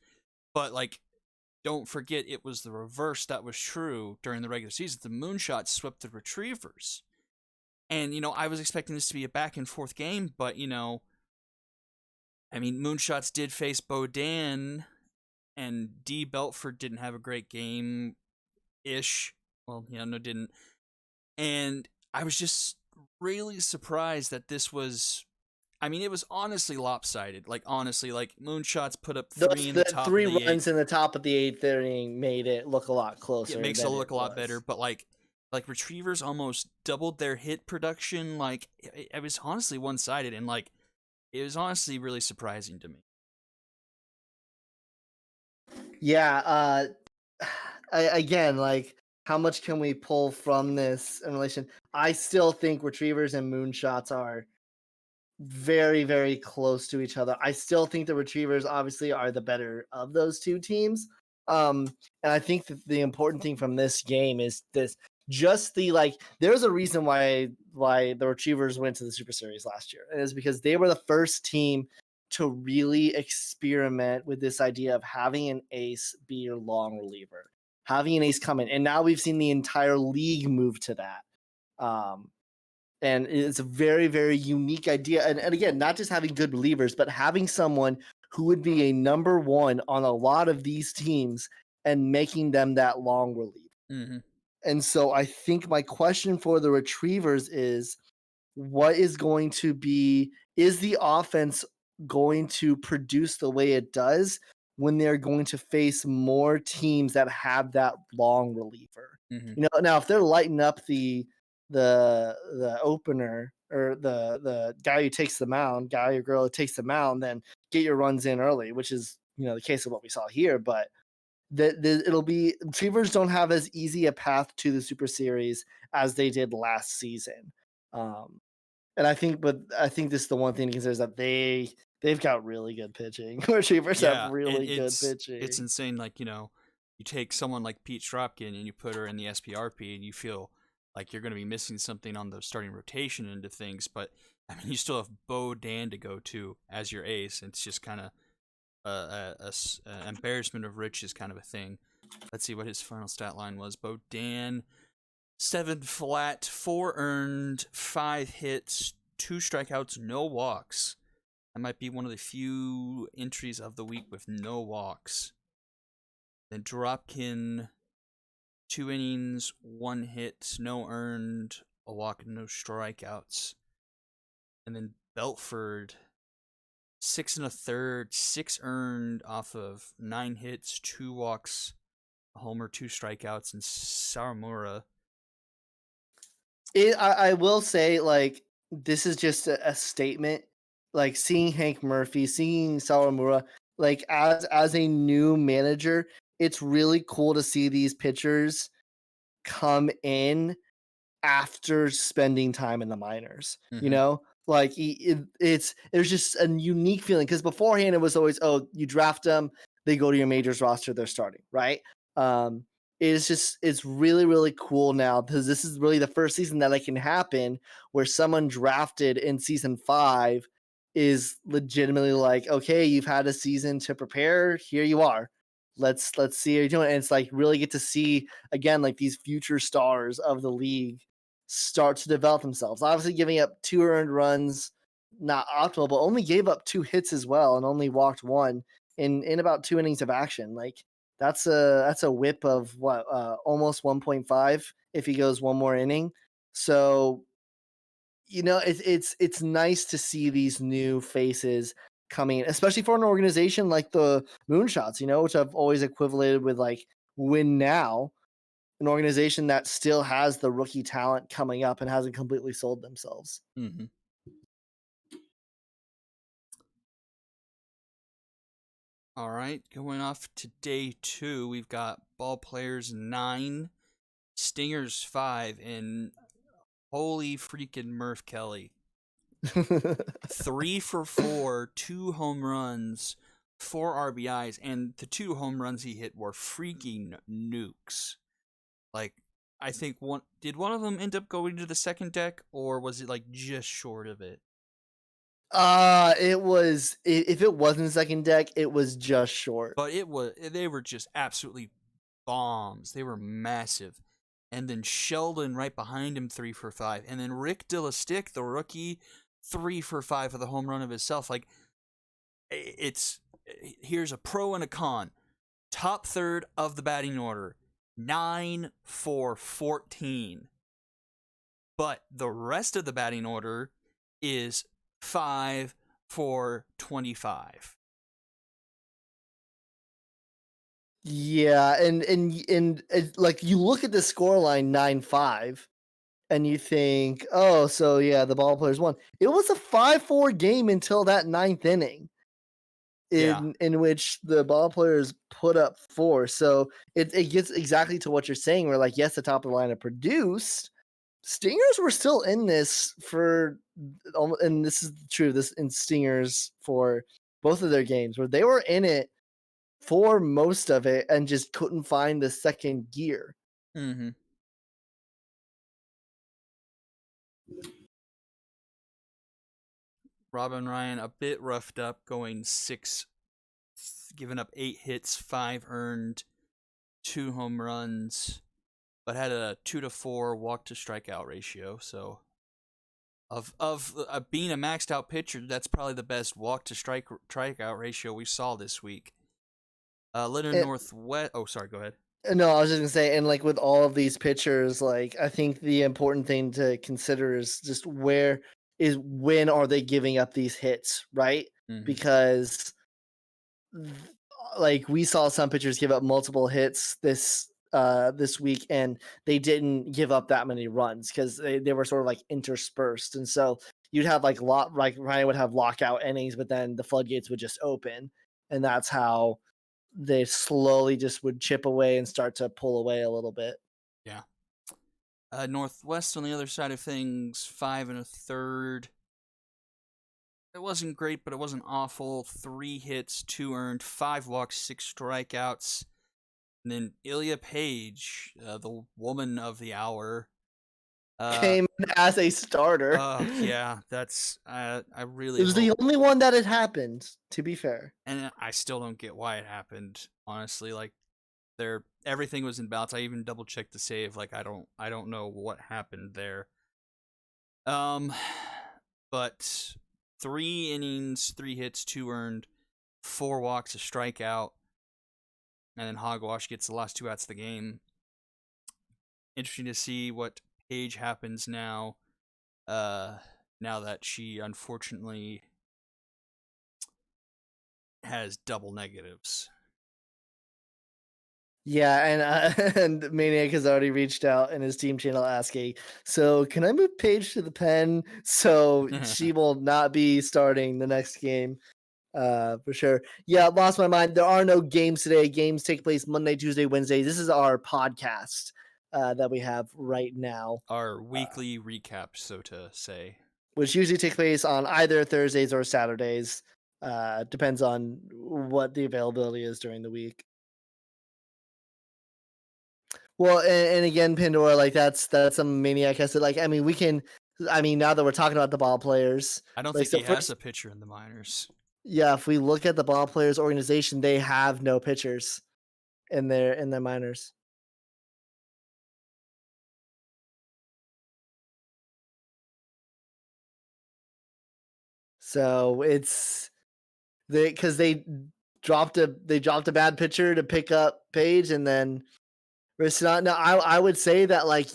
but like, don't forget it was the reverse that was true during the regular season. The Moonshots swept the Retrievers. And, I was expecting this to be a back and forth game, but, I mean, Moonshots did face Bodan, and D. Belford didn't have a great game-ish. Well, no, didn't. And I was just really surprised that this was, I mean, it was honestly lopsided. Like, honestly, like, Moonshots put up 3 in the top 3 of the runs 8th. in the top of the 8th inning made it look a lot closer. It makes it look a lot better, but like Retrievers almost doubled their hit production. Like, it was honestly one-sided, and like it was honestly really surprising to me. Yeah, again, like, how much can we pull from this in relation? I still think retrievers and moonshots are very, very close to each other. I still think the retrievers obviously are the better of those two teams. Um, and I think that the important thing from this game is this just the like there's a reason why the retrievers went to the Super Series last year. And it's because they were the first team to really experiment with this idea of having an ace be your long reliever, having an ace come in. And now we've seen the entire league move to that. Um, and it's a very, very unique idea. And again, not just having good relievers, but having someone who would be a number one on a lot of these teams and making them that long reliever. Mm-hmm. And so I think my question for the retrievers is what is going to be, is the offense going to produce the way it does when they're going to face more teams that have that long reliever? Mm-hmm. You know, now if they're lighting up the opener or the guy who takes the mound, guy or girl who takes the mound, then get your runs in early, which is the case of what we saw here. But it'll be retrievers don't have as easy a path to the Super Series as they did last season. Um, and I think this is the one thing to consider is that they've got really good pitching. Retrievers have Yeah, really good it's pitching. insane. Like, you take someone like Pete Stropkin and you put her in the SPRP, and you feel like you're going to be missing something on the starting rotation into things. But I mean, you still have Bo Dan to go to as your ace. And it's just kind of a embarrassment of riches kind of a thing. Let's see what his final stat line was. Bo Dan, 7 flat, 4 earned, 5 hits, 2 strikeouts, no walks. That might be one of the few entries of the week with no walks. Then Dropkin, 2 innings, 1 hit, no earned, a walk, and no strikeouts. And then Belford, 6 and a third, 6 earned off of 9 hits, 2 walks, a homer, 2 strikeouts, and Sawamura. I will say, like, this is just a statement. Like seeing Hank Murphy, seeing Sawamura, like as a new manager, it's really cool to see these pitchers come in after spending time in the minors. You Mm-hmm. know, like it's there's just a unique feeling because beforehand it was always, oh, you draft them, they go to your majors roster, they're starting, right? Um, it's really, really cool now because this is really the first season that it can happen where someone drafted in season 5 is legitimately like, okay, you've had a season to prepare, here you are. Let's see how you're doing. And it's like really get to see again like these future stars of the league start to develop themselves. Obviously, giving up 2 earned runs, not optimal, but only gave up 2 hits as well, and only walked 1 in about 2 innings of action. Like that's a whip of what almost 1.5 if he goes one more inning. So it's nice to see these new faces coming in, especially for an organization like the Moonshots, which I've always equated with like Win Now, an organization that still has the rookie talent coming up and hasn't completely sold themselves. Mm-hmm. All right, going off to day 2, we've got ball players 9, stingers 5, and holy freaking Murph Kelly. 3 for 4, 2 home runs, 4 RBIs, and the 2 home runs he hit were freaking nukes. Like, I think one of them end up going to the second deck, or was it like just short of it? It was if it wasn't second deck, it was just short. But they were just absolutely bombs. They were massive. And then Sheldon right behind him, 3 for 5. And then Rick Dillastick, the rookie, 3 for 5 for the home run of himself. Like, here's a pro and a con. Top third of the batting order, 9 for 14. But the rest of the batting order is 5 for 25. Yeah, and like you look at the scoreline 9-5 and you think, "Oh, so yeah, the ball players won." It was a 5-4 game until that ninth inning. Yeah. in which the ball players put up 4. So it gets exactly to what you're saying. Where like, yes, the top of the lineup produced. Stingers were still in this for, and this is true. This in Stingers for both of their games where they were in it for most of it and just couldn't find the second gear. Mm-hmm. Robin Ryan a bit roughed up, going 6, giving up 8 hits, 5 earned, 2 home runs, but had a 2-4 walk to strikeout ratio. So of being a maxed out pitcher, that's probably the best walk to strikeout ratio we saw this week. Leonard And, Northwest. Oh, sorry. Go ahead. no, I was just gonna say, and like with all of these pitchers, like I think the important thing to consider is just when are they giving up these hits, right? Mm-hmm. Because like we saw some pitchers give up multiple hits this week, and they didn't give up that many runs because they were sort of like interspersed, and so you'd have like Ryan would have lockout innings, but then the floodgates would just open, and that's how they slowly just would chip away and start to pull away a little bit. Yeah. Northwest on the other side of things, 5 1/3. It wasn't great, but it wasn't awful. 3 hits, 2 earned, 5 walks, 6 strikeouts. And then Ilya Page, the woman of the hour. Came in as a starter. Yeah, that's I really. It was the only one that had happened, to be fair. And I still don't get why it happened. Honestly, like everything was in balance. I even double checked the save. Like I don't know what happened there. But 3 innings, 3 hits, 2 earned, 4 walks, a strikeout, and then Hogwash gets the last 2 outs of the game. Interesting to see what Page happens now. Now that she unfortunately has double negatives. Yeah, and and Maniac has already reached out in his team channel asking, so can I move Paige to the pen so she will not be starting the next game? For sure. Yeah, lost my mind. There are no games today. Games take place Monday, Tuesday, Wednesday. This is our podcast that we have right now. Our weekly recap, so to say. Which usually takes place on either Thursdays or Saturdays. Depends on what the availability is during the week. Well, and again, Pandora, like that's a Maniac has to like. I mean, we can. I mean, now that we're talking about the ball players, I don't like think so he has first, a pitcher in the minors. yeah, if we look at the ball players organization, they have no pitchers in their minors. So it's because they dropped a bad pitcher to pick up Page, and then it's not. No, I would say that like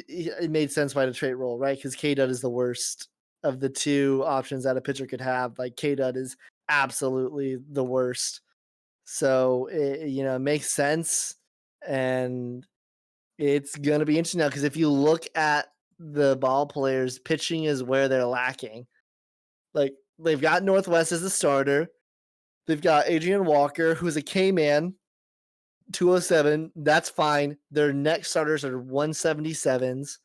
it made sense by the trait role, right? Because K Dud is the worst of the 2 options that a pitcher could have. Like K Dud is absolutely the worst. So it makes sense, and it's gonna be interesting now because if you look at the ball players, pitching is where they're lacking. Like they've got Northwest as the starter. They've got Adrian Walker, who's a K man, 207. That's fine. Their next starters are 177s.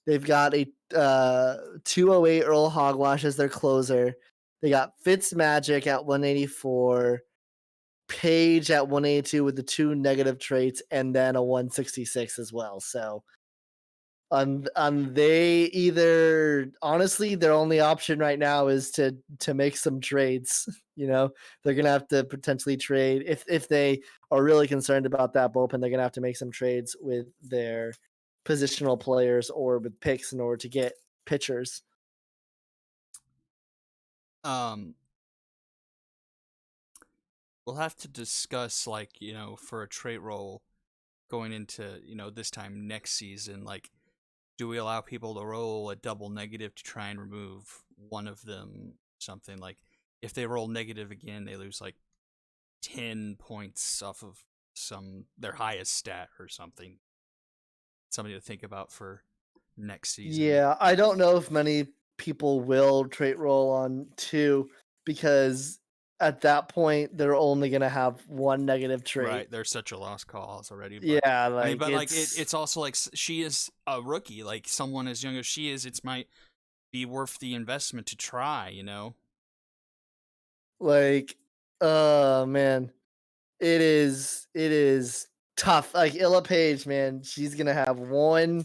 They've got a 208 Earl Hogwash as their closer. They got Fitzmagic at 184, Page at 182 with the 2 negative traits, and then a 166 as well. So they either honestly their only option right now is to make some trades. They're gonna have to potentially trade if they are really concerned about that bullpen. They're gonna have to make some trades with their positional players or with picks in order to get pitchers. We'll have to discuss for a trait role going into this time next season. Like, do we allow people to roll a double negative to try and remove one of them? Something like if they roll negative again, they lose like 10 points off of their highest stat or something. Something to think about for next season. Yeah, I don't know if many people will trait roll on 2 because at that point, they're only gonna have one negative trait. Right, they're such a lost cause already, but Yeah, I mean, like but like it's it's also like she is a rookie, like someone as young as she is, it might be worth the investment to try, you know? like, oh man, it is tough. Like Illa Page, man, she's gonna have one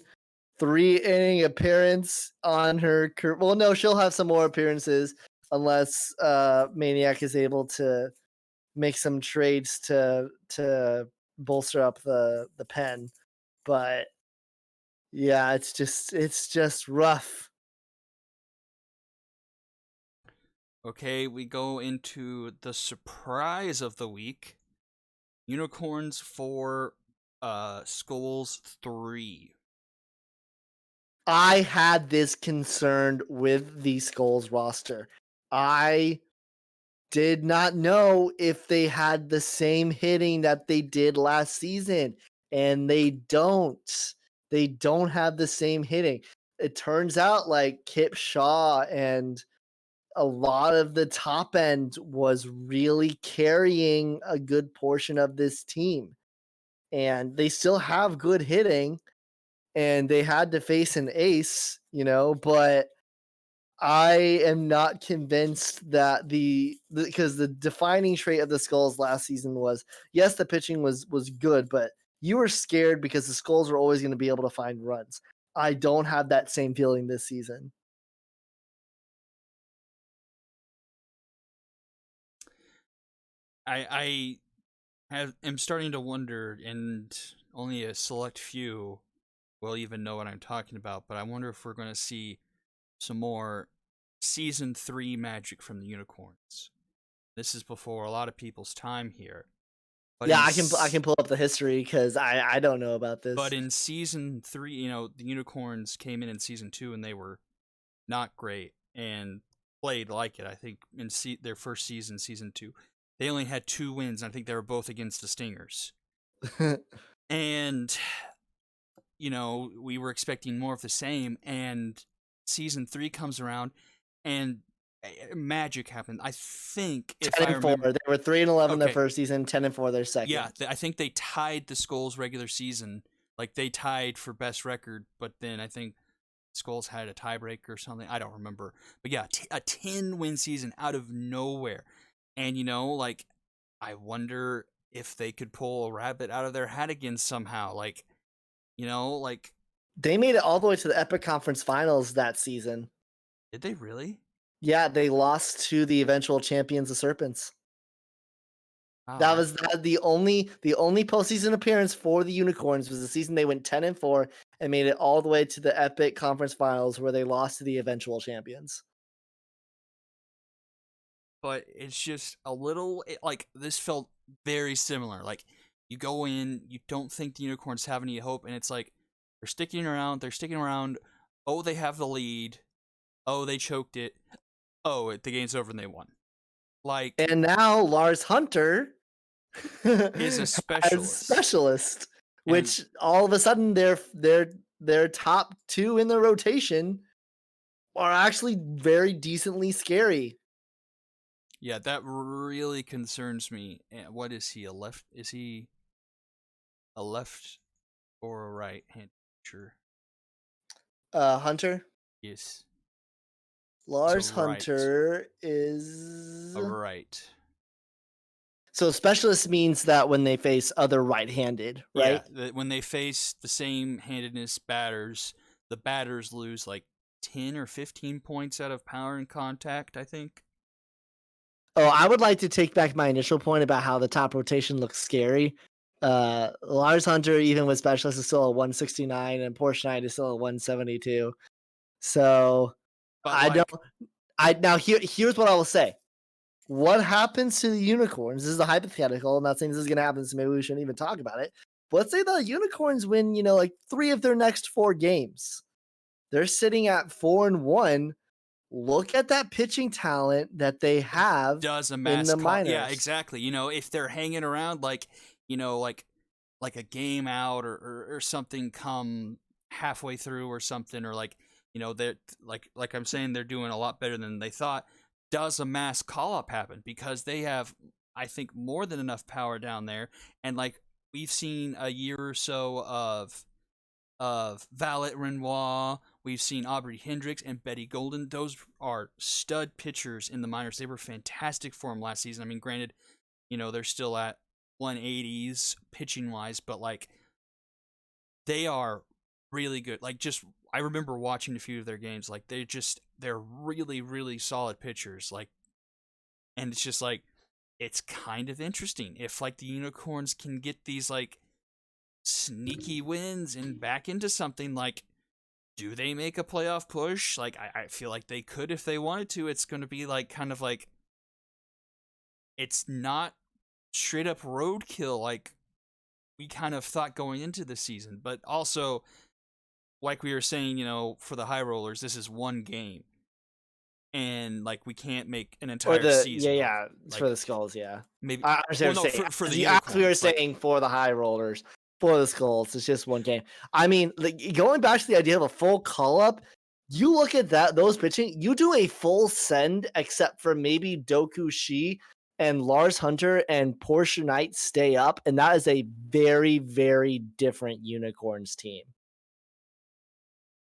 3 inning appearance on her well, no, she'll have some more appearances unless Maniac is able to make some trades to bolster up the pen. But yeah, it's just rough. Okay, we go into the surprise of the week. Unicorns for Skulls 3. I had this concern with the Skulls roster. I did not know if they had the same hitting that they did last season, and they don't. They don't have the same hitting. It turns out like Kip Shaw and a lot of the top end was really carrying a good portion of this team. And they still have good hitting, and they had to face an ace, but I am not convinced that because the defining trait of the Skulls last season was, yes, the pitching was good, but you were scared because the Skulls were always going to be able to find runs. I don't have that same feeling this season. Am starting to wonder, and only a select few will even know what I'm talking about, but I wonder if we're going to see some more season 3 magic from the Unicorns. This is before a lot of people's time here. But Yeah, I can pull up the history because I don't know about but this. in season 3, the Unicorns came in season 2 and they were not great and played like it. I think in their first season, season 2, they only had 2 wins. And I think they were both against the Stingers. And we were expecting more of the same, and season 3 comes around and magic happened. I think if 10 I and 4. remember, They were 3-11 their okay, first season, 10-4 their yeah, second. I think they tied the Skulls regular season. Like they tied for best record, but then I think Skulls had a tiebreaker or something. I don't remember. But yeah, a 10-win season out of nowhere. And like I wonder if they could pull a rabbit out of their hat again somehow. Like, like They made it all the way to the Epic Conference Finals that season. did they really? Yeah, they lost to the eventual champions, the Serpents. Wow, That was the only postseason appearance for the Unicorns was the season they went 10-4 and made it all the way to the Epic Conference Finals where they lost to the eventual champions. but it's just a little like this felt very similar. Like you go in, you don't think the Unicorns have any hope, and it's like they're sticking around. They're sticking around. Oh, they have the lead. Oh, they choked it. Oh, the game's over and they won. Like And now Lars Hunter is a as specialist, specialist, and which all of a sudden their top 2 in the rotation are actually very decently scary. yeah, that really concerns me. What is he? A left? Is he a left or a right hand pitcher? Hunter, Yes, he's a Lars right. Hunter is A right. so specialist means that when they face other right-handed, Yeah, right? when they face the same handedness batters, the batters lose like 10 or 15 points out of power and contact, I think. Oh, I would like to take back my initial point about how the top rotation looks scary. Lars Hunter, even with specialist, is still a 169, and Porsche Knight is still a 172. So But I don't. like, I now here's what I will say. What happens to the Unicorns? This is a hypothetical. I'm not saying this is going to happen, so maybe we shouldn't even talk about it. But let's say the Unicorns win, like 3 of their next 4 games. They're sitting at 4-1. Look at that pitching talent that they have does a in mass the call. Yeah, minors. exactly. If they're hanging around like, like a game out or something come halfway through or something, or like, they're like I'm saying, they're doing a lot better than they thought. does a mass call up happen? Because they have, I think, more than enough power down there. And like we've seen a year or so of Valet Renoir, we've seen Aubrey Hendricks and Betty Golden. Those are stud pitchers in the minors. They were fantastic for him last season. I mean, granted, they're still at 180s pitching wise, but like they are really good. Like just I remember watching a few of their games. Like they're really, really solid pitchers. Like, and it's just like it's kind of interesting if like the Unicorns can get these like sneaky wins and back into something. Like, do they make a playoff push? Like I feel like they could if they wanted to. It's going to be like kind of like it's not straight up roadkill like we kind of thought going into the season, but also like we were saying, for the high rollers, this is one game, and like we can't make an entire season. It's for the Skulls, yeah. Maybe I understand well, what no, you're saying. for the As we were Unicorns, saying for the high rollers, for the Skulls, it's just one game. I mean, like, going back to the idea of a full call up, you look at those pitching, you do a full send except for maybe Doku Shi and Lars Hunter and Portia Knight stay up, and that is a very, very different Unicorns team.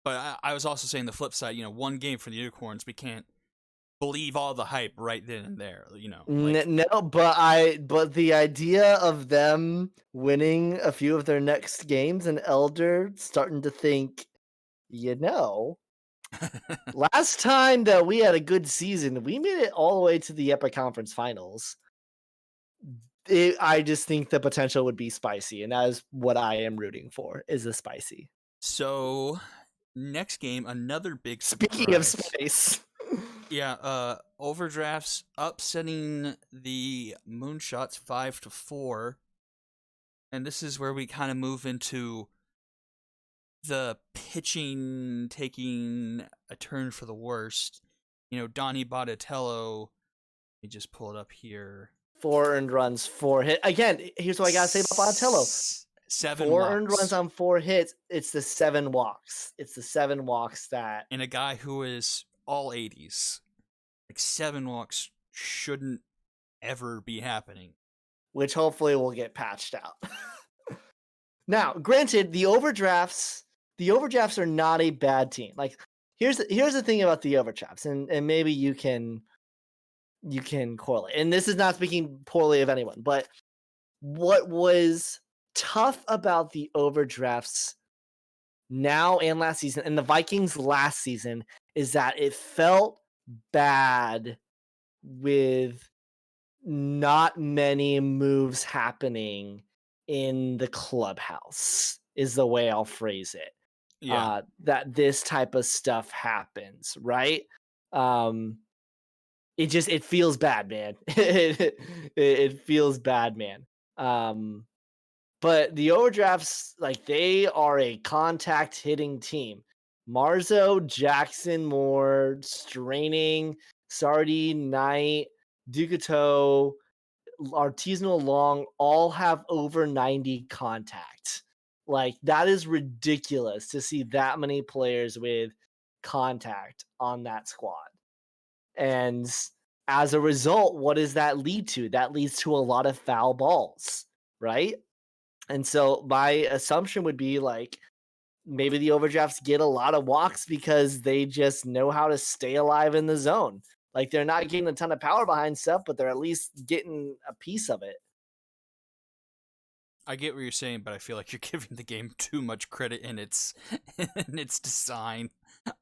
But I was also saying the flip side. One game for the Unicorns, we can't believe all the hype right then and there. Like, No, but the idea of them winning a few of their next games and Elder starting to think, last time that we had a good season, we made it all the way to the Epic Conference Finals. I just think the potential would be spicy, and that is what I am rooting for, is a spicy. So, next game, another big surprise. Speaking of spice. Yeah, Overdrafts upsetting the Moonshots 5-4. And this is where we kind of move into the pitching taking a turn for the worst. Donnie Botticello, let me just pull it up here. 4 earned runs, 4 hits. Again, here's what I gotta say about Botticello. 7 4 walks. earned runs on 4 hits. It's the 7 walks. It's the 7 walks that. And a guy who is all 80s. Like 7 walks shouldn't ever be happening. Which hopefully will get patched out. Now, granted, the overdrafts are not a bad team. Like, here's the thing about the overdrafts, and maybe you can correlate. And this is not speaking poorly of anyone, but what was tough about the overdrafts now and last season, and the Vikings last season, is that it felt bad with not many moves happening in the clubhouse, is the way I'll phrase it. Yeah. That this type of stuff happens, right? It feels bad, man. it feels bad, man. But the overdrafts, like, they are a contact hitting team. Marzo, Jackson, Moore, Straining, Sardi, Knight, Ducato, Artisanal Long all have over 90 contact. Like, that is ridiculous to see that many players with contact on that squad. And as a result, what does that lead to? That leads to a lot of foul balls, right? And so my assumption would be, like, maybe the overdrafts get a lot of walks because they just know how to stay alive in the zone. Like, they're not getting a ton of power behind stuff, but they're at least getting a piece of it. I get what you're saying, but I feel like you're giving the game too much credit in its design.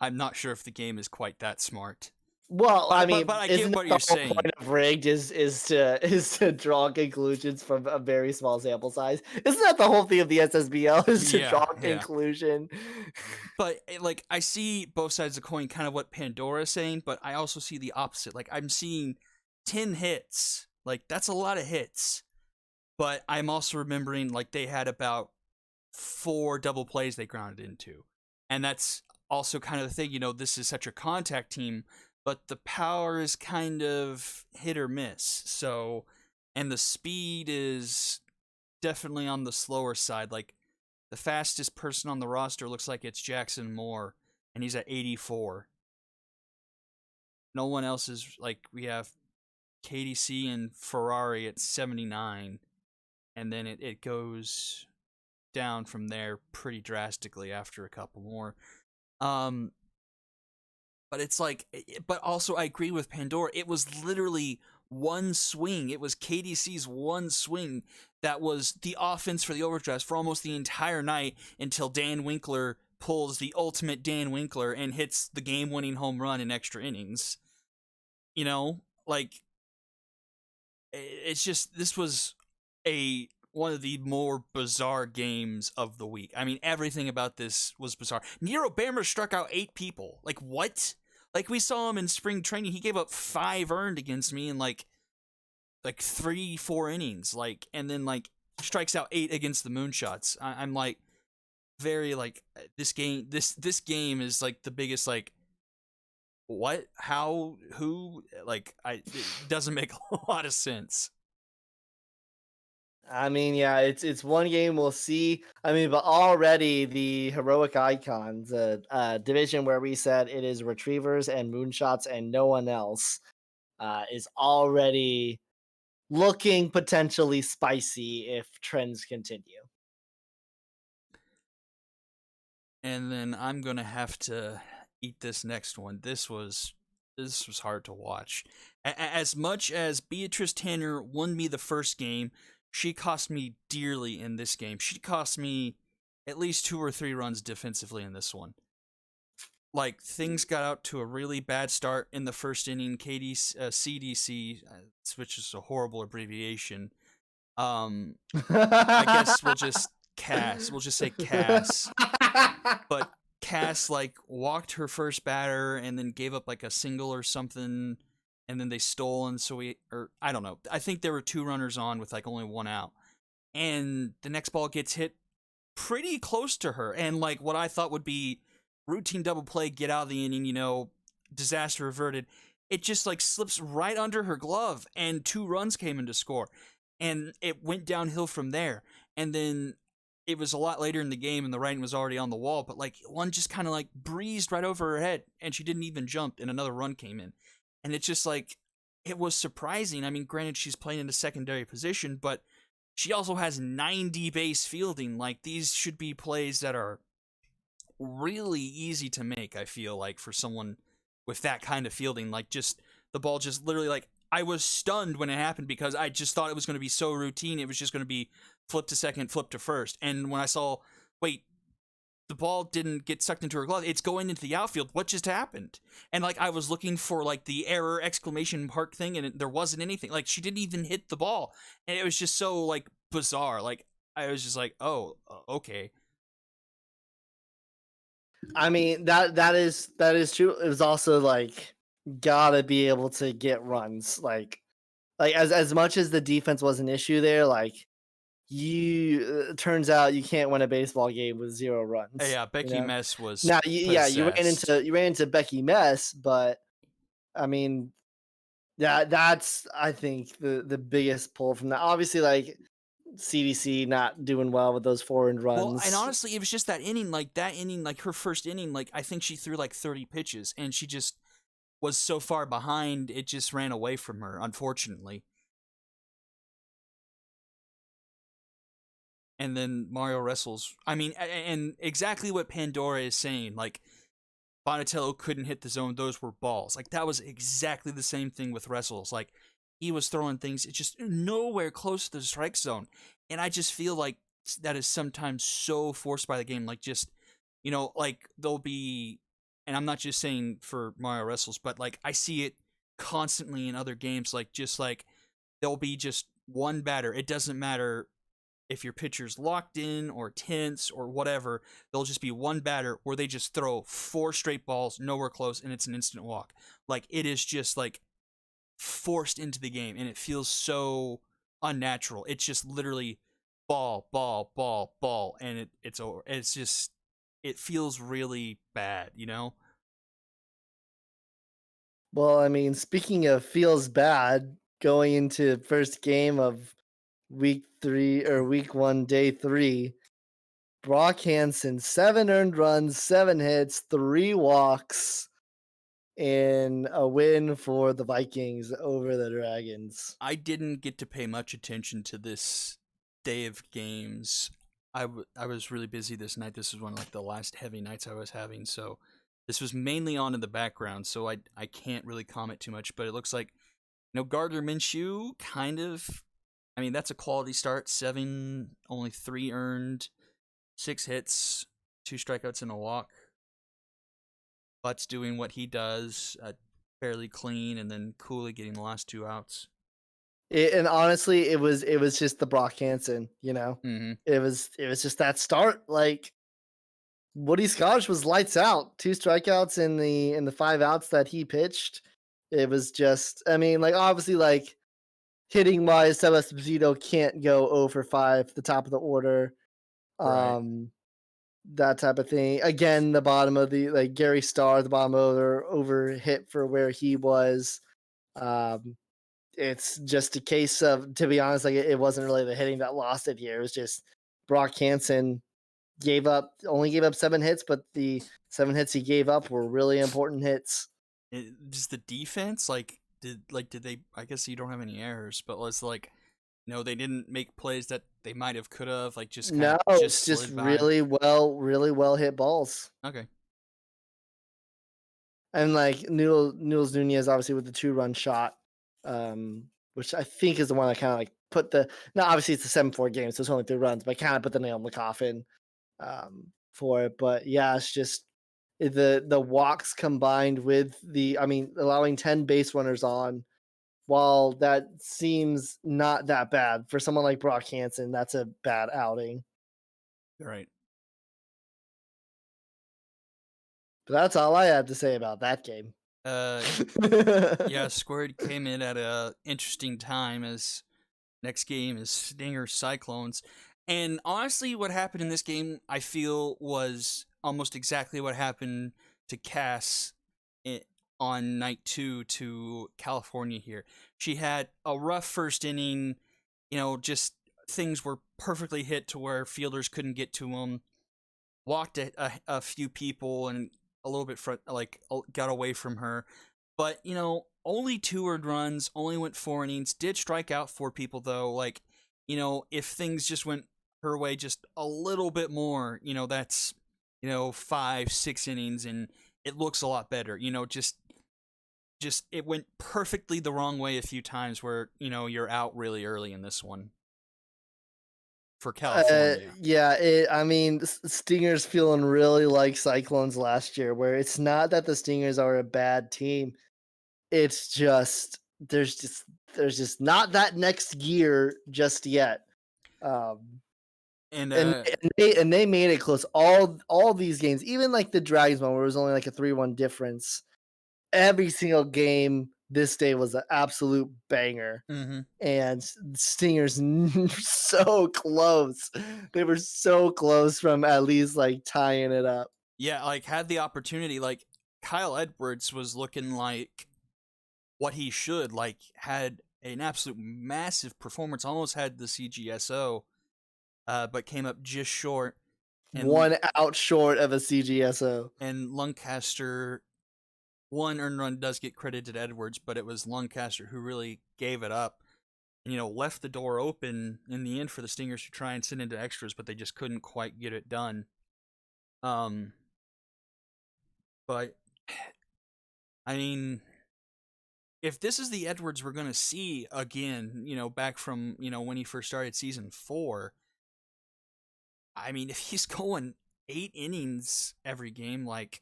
I'm not sure if the game is quite that smart. Well, I mean, but I get what you're saying. The point of rigged is to draw conclusions from a very small sample size. Isn't that the whole thing of the SSBL? Is to draw conclusion. But like, I see both sides of the coin, kind of what Pandora is saying, but I also see the opposite. Like, I'm seeing 10 hits. Like, that's a lot of hits. But I'm also remembering, like, they had about 4 double plays they grounded into. And that's also kind of the thing, this is such a contact team, but the power is kind of hit or miss. So, and the speed is definitely on the slower side. Like, the fastest person on the roster looks like it's Jackson Moore, and he's at 84. No one else is like we have KDC and Ferrari at 79, and then it goes down from there pretty drastically after a couple more. Um, but it's like, but also I agree with Pandora. It was literally one swing. It was KDC's one swing that was the offense for the Overdrafts for almost the entire night until Dan Winkler pulls the ultimate Dan Winkler and hits the game-winning home run in extra innings. You know, like it's just this was a one of the more bizarre games of the week. I mean, everything about this was bizarre. Nero Bammer struck out 8 people. Like what? Like we saw him in spring training. He gave up 5 earned against me in like 3-4 innings. Like and then like strikes out 8 against the Moonshots. I'm like very like this game. This game is like the biggest like what how who like I it doesn't make a lot of sense. I mean, yeah, it's one game we'll see. I mean, but already the heroic icons, division where we said it is retrievers and moonshots and no one else, is already looking potentially spicy if trends continue. And then I'm gonna have to eat this next one. This was hard to watch. As much as Beatrice Tanner won me the first game, she cost me dearly in this game. She cost me at least 2 or 3 runs defensively in this one. Like things got out to a really bad start in the first inning. CDC, which is a horrible abbreviation. I guess we'll just Cass. We'll just say Cass. But Cass like walked her first batter and then gave up like a single or something, and then they stole, and so or I don't know. I think there were 2 runners on with like only 1 out, and the next ball gets hit pretty close to her, and like what I thought would be routine double play, get out of the inning, disaster averted. It just like slips right under her glove, and 2 runs came in to score, and it went downhill from there. And then it was a lot later in the game, and the writing was already on the wall. But like one just kind of like breezed right over her head, and she didn't even jump, and another run came in, and it's just like it was surprising. I mean, granted, she's playing in a secondary position, but she also has 90 base fielding. Like these should be plays that are really easy to make, I feel like, for someone with that kind of fielding. Like just the ball just literally like I was stunned when it happened because I just thought it was going to be so routine. It was just going to be flip to second, flip to first. And when I saw, wait, the ball didn't get sucked into her glove, it's going into the outfield. What just happened? And like I was looking for like the error exclamation mark thing, and there wasn't anything. Like she didn't even hit the ball, and it was just so like bizarre. Like I was just like, oh, okay. I mean that is true. It was also like gotta be able to get runs. Like as much as the defense was an issue there, like you turns out you can't win a baseball game with 0 runs. Yeah, You Becky know. Mess was Now, yeah, possessed. you ran into Becky Mess, but I mean that's I think the biggest pull from that. Obviously, like CDC not doing well with those 4 earned Well, and runs. honestly, it was just that inning, like her first inning, like I think she threw like 30 pitches, and she just was so far behind, it just ran away from her, unfortunately. And then Mario wrestles. I mean, and exactly what Pandora is saying, like Bonatello couldn't hit the zone; those were balls. Like that was exactly the same thing with wrestles. Like he was throwing things, it's just nowhere close to the strike zone, and I just feel like that is sometimes so forced by the game. Like just like there'll be, and I'm not just saying for Mario wrestles, but like I see it constantly in other games. Like just like there'll be just one batter. It doesn't matter if your pitcher's locked in or tense or whatever, there'll just be one batter where they just throw 4 straight balls nowhere close and it's an instant walk. Like it is just like forced into the game and it feels so unnatural. It's just literally ball, ball, ball, ball, and it's over. It's just it feels really bad. Well, I mean, speaking of feels bad, going into first game of week 3 or week 1, day 3, Brock Hansen, 7 earned runs, 7 hits, 3 walks. in a win for the Vikings over the Dragons. I didn't get to pay much attention to this day of games. I was really busy this night. This was one of like the last heavy nights I was having, so this was mainly on in the background, so I can't really comment too much, but it looks like Gardner Minshew kind of, I mean, that's a quality start. 7, only 3 earned, 6 hits, 2 strikeouts and a walk. Butts doing what he does, fairly clean, and then Cooley getting the last 2 outs. And honestly, it was just the Brock Hansen, Mm-hmm. It was just that start. Like Woody Scottish was lights out. 2 strikeouts in the 5 outs that he pitched. It was just, I mean, like obviously, like hitting wise, Seb Esposito can't go 0 for 5, the top of the order. Right. That type of thing. Again, the bottom of the like Gary Starr, the bottom of the over hit for where he was. Um, it's just a case of, to be honest, like it wasn't really the hitting that lost it here. It was just Brock Hansen only gave up 7 hits, but the 7 hits he gave up were really important hits. Just the defense, did they? I guess you don't have any errors, but was like, they didn't make plays that they might have, could have, like just kind No, of it's just slid by. really well hit balls. Okay. And like Newell's Nunez, obviously with the 2-run shot, which I think is the one that kind of like put the. Now, obviously it's a 7-4 game, so it's only 3 runs, but kind of put the nail in the coffin for it. But yeah, it's just the walks combined with allowing 10 base runners on. While that seems not that bad for someone like Brock Hansen, that's a bad outing. Right. But that's all I have to say about that game. Yeah, Squared came in at a interesting time, as next game is Stinger Cyclones. And honestly, what happened in this game, I feel, was almost exactly what happened to Cass on night 2 to California here. She had a rough first inning, just things were perfectly hit to where fielders couldn't get to them. Walked a few people and a little bit got away from her. But, only 2 earned runs, only went 4 innings, did strike out 4 people though. Like, if things just went her way just a little bit more, that's, 5, 6 innings and it looks a lot better. Just it went perfectly the wrong way a few times where, you're out really early in this one. For California. Stingers feeling really like Cyclones last year, where it's not that the Stingers are a bad team. It's just there's just not that next gear just yet. And they made it close. All these games, even like the Dragons one, where it was only like a 3-1 difference. Every single game this day was an absolute banger. Mm-hmm. And Stingers so close. They were so close from at least like tying it up. Yeah, like had the opportunity. Like Kyle Edwards was looking like what he should. Like had an absolute massive performance. Almost had the CGSO, but came up just short. And 1 out short of a CGSO. And Lancaster, 1 earned run does get credited to Edwards, but it was Lancaster who really gave it up. And, left the door open in the end for the Stingers to try and send into extras, but they just couldn't quite get it done. But I mean, if this is the Edwards we're going to see again, back from, when he first started season 4, I mean, if he's going 8 innings every game, like,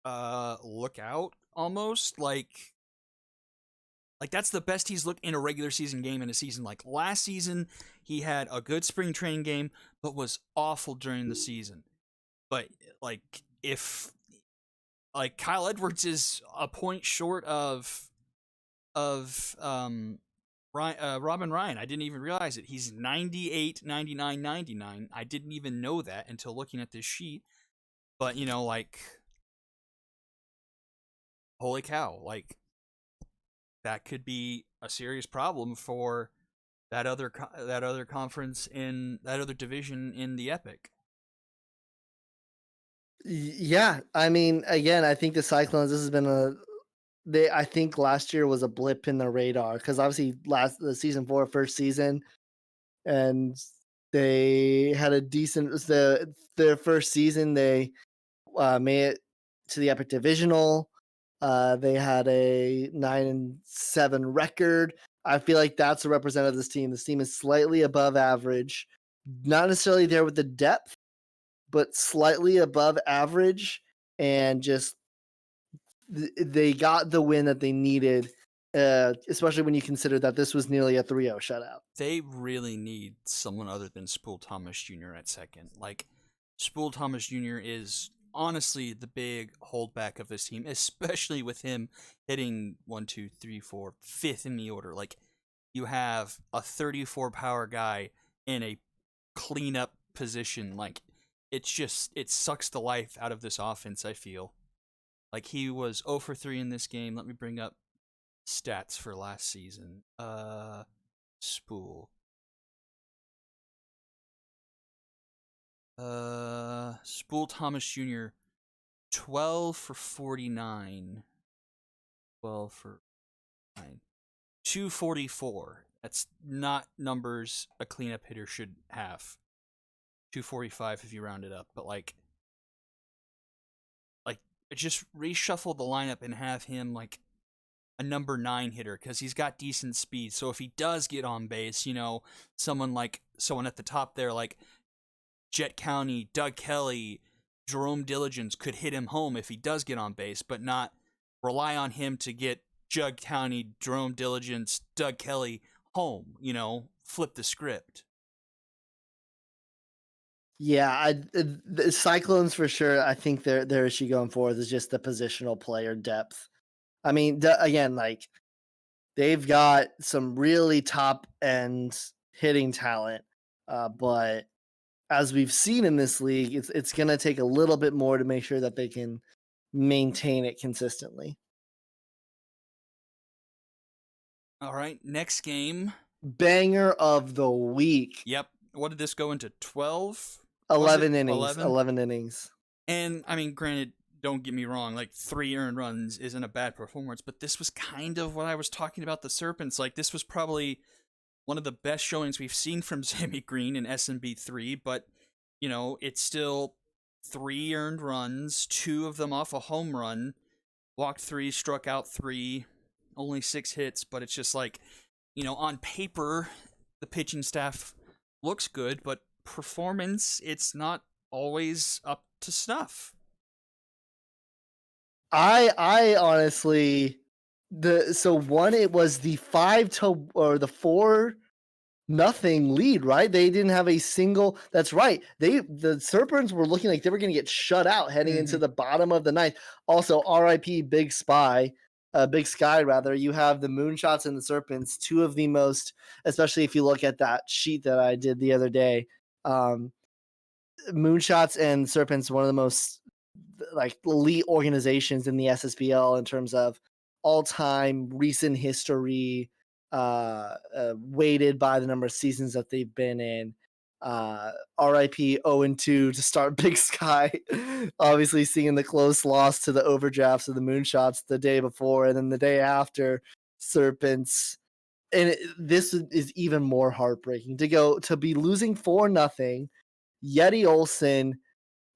look out almost. Like that's the best he's looked in a regular season game in a season. Like last season, he had a good spring training game, but was awful during the season. But if Kyle Edwards is a point short of Robin Ryan. I didn't even realize it. He's 98, 99, 99. I didn't even know that until looking at this sheet. But, holy cow, that could be a serious problem for that other conference in that other division in the Epic. Yeah, I mean, again, I think the Cyclones. This has been a they. I think last year was a blip in the radar because obviously the season 4 first season, and they had a decent their first season. They made it to the Epic Divisional. They had a 9-7 record. I feel like that's a representative of this team. This team is slightly above average, not necessarily there with the depth, but slightly above average, and just they got the win that they needed, especially when you consider that this was nearly a 3-0 shutout. They really need someone other than Spool Thomas Jr. at second. Like, Spool Thomas Jr. is honestly the big holdback of this team, especially with him hitting 1, 2, 3, 4, fifth in the order. Like, you have a 34 power guy in a cleanup position. Like, it sucks the life out of this offense, I feel. Like, he was 0 for 3 in this game. Let me bring up stats for last season. Spool. Spool Thomas Jr. 12 for 49. 12 for 9. 244. That's not numbers a cleanup hitter should have. 245 if you round it up, but like just reshuffle the lineup and have him like a number 9 hitter because he's got decent speed. So if he does get on base, someone at the top there like Jet County, Doug Kelly, Jerome Diligence could hit him home if he does get on base, but not rely on him to get Jug County, Jerome Diligence, Doug Kelly home, flip the script. Yeah, the Cyclones for sure. I think their issue going forward is just the positional player depth. I mean, again, like they've got some really top end hitting talent, but as we've seen in this league, it's going to take a little bit more to make sure that they can maintain it consistently. All right, next game. Banger of the week. Yep. What did this go into? 12? 11 innings. 11 innings. And, I mean, granted, don't get me wrong, like 3 earned runs isn't a bad performance, but this was kind of what I was talking about the Serpents. Like, this was probably one of the best showings we've seen from Sammy Green in SMB 3, but, it's still 3 earned runs, 2 of them off a home run, walked 3, struck out 3, only 6 hits, but it's just like, on paper, the pitching staff looks good, but performance, it's not always up to snuff. I honestly it was the 4-0 lead, right? They didn't have a single. That's right. The Serpents were looking like they were going to get shut out heading into the bottom of the ninth. Also, RIP Big Sky rather. You have the Moonshots and the Serpents, two of the most, especially if you look at that sheet that I did the other day. Moonshots and Serpents, one of the most like elite organizations in the SSBL in terms of all-time recent history, weighted by the number of seasons that they've been in. RIP 0-2 to start Big Sky. Obviously, seeing the close loss to the overdrafts of the Moonshots the day before, and then the day after, Serpents. And this is even more heartbreaking to be losing 4-0. Yeti Olson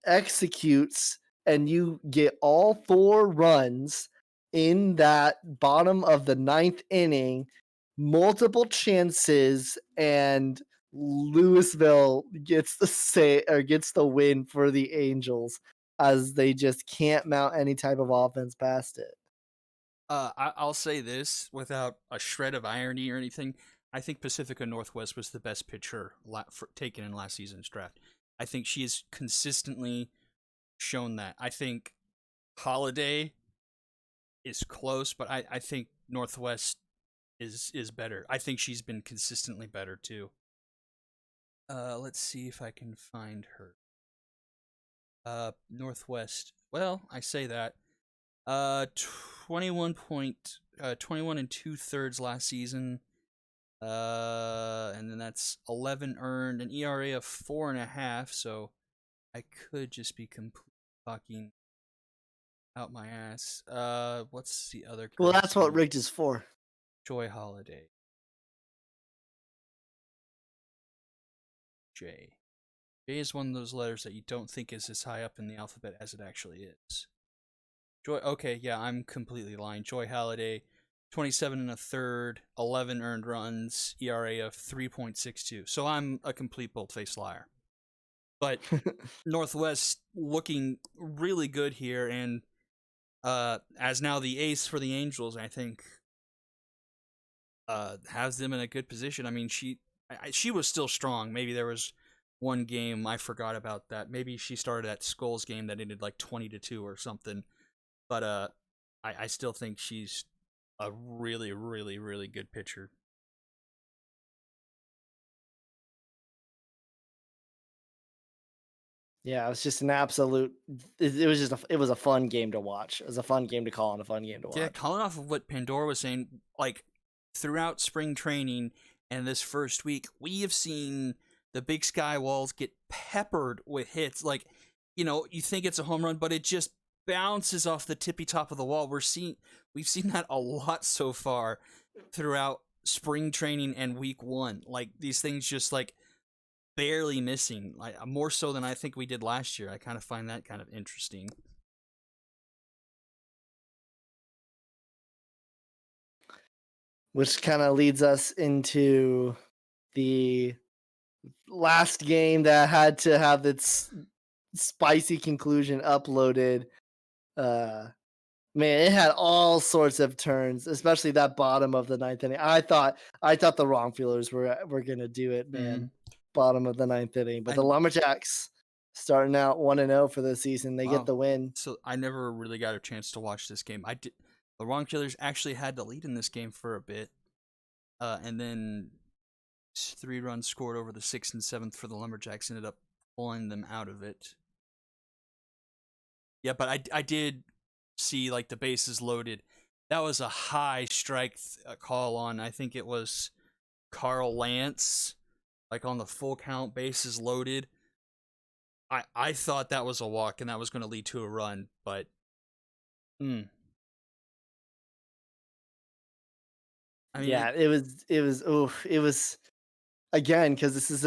executes and you get all 4 runs in that bottom of the 9th inning, multiple chances, and Louisville gets the win for the Angels as they just can't mount any type of offense past it. I'll say this without a shred of irony or anything. I think Pacifica Northwest was the best pitcher taken in last season's draft. I think she has consistently shown that. I think Holiday is close, but I think Northwest is better. I think she's been consistently better too. Let's see if I can find her. Northwest. Well, I say that. 21 and 2/3 last season. And then that's 11 earned, an ERA of 4.5. So I could just be completely talking out my ass. What's the other Well, that's what currency? rigged is for. Joy Holiday. J. J is one of those letters that you don't think is as high up in the alphabet as it actually is. Joy. Okay, yeah, I'm completely lying. Joy Holiday, 27 and a third, 11 earned runs, ERA of 3.62. So I'm a complete bold-faced liar. But Northwest looking really good here, and as now the ace for the Angels, I think has them in a good position. I mean, she was still strong. Maybe there was one game I forgot about that. Maybe she started that Skulls game that ended like 20-2 or something. But I still think she's a really, really, really good pitcher. Yeah, it was just an absolute. It was just it was a fun game to watch. It was a fun game to call and a fun game to watch. Yeah, calling off of what Pandora was saying, like throughout spring training and this first week, we have seen the Big Sky Walls get peppered with hits. Like, you think it's a home run, but it just bounces off the tippy top of the wall. We've seen that a lot so far throughout spring training and week 1. Like these things just like barely missing, like more so than I think we did last year. I kind of find that kind of interesting. Which kind of leads us into the last game that had to have its spicy conclusion uploaded. Man, it had all sorts of turns, especially that bottom of the ninth inning. I thought the wrong fielders were gonna do it, man. Mm. Bottom of the ninth inning, but the Lumberjacks starting out 1-0 for the season. They get the win. So I never really got a chance to watch this game. I did. The Wrong Killers actually had the lead in this game for a bit, and then 3 runs scored over the 6th and 7th for the Lumberjacks ended up pulling them out of it. Yeah, but I did see like the bases loaded. That was a high strike call on. I think it was Carl Lance, like on the full count, bases loaded. I thought that was a walk and that was going to lead to a run, but I mean, Yeah, it was again because this is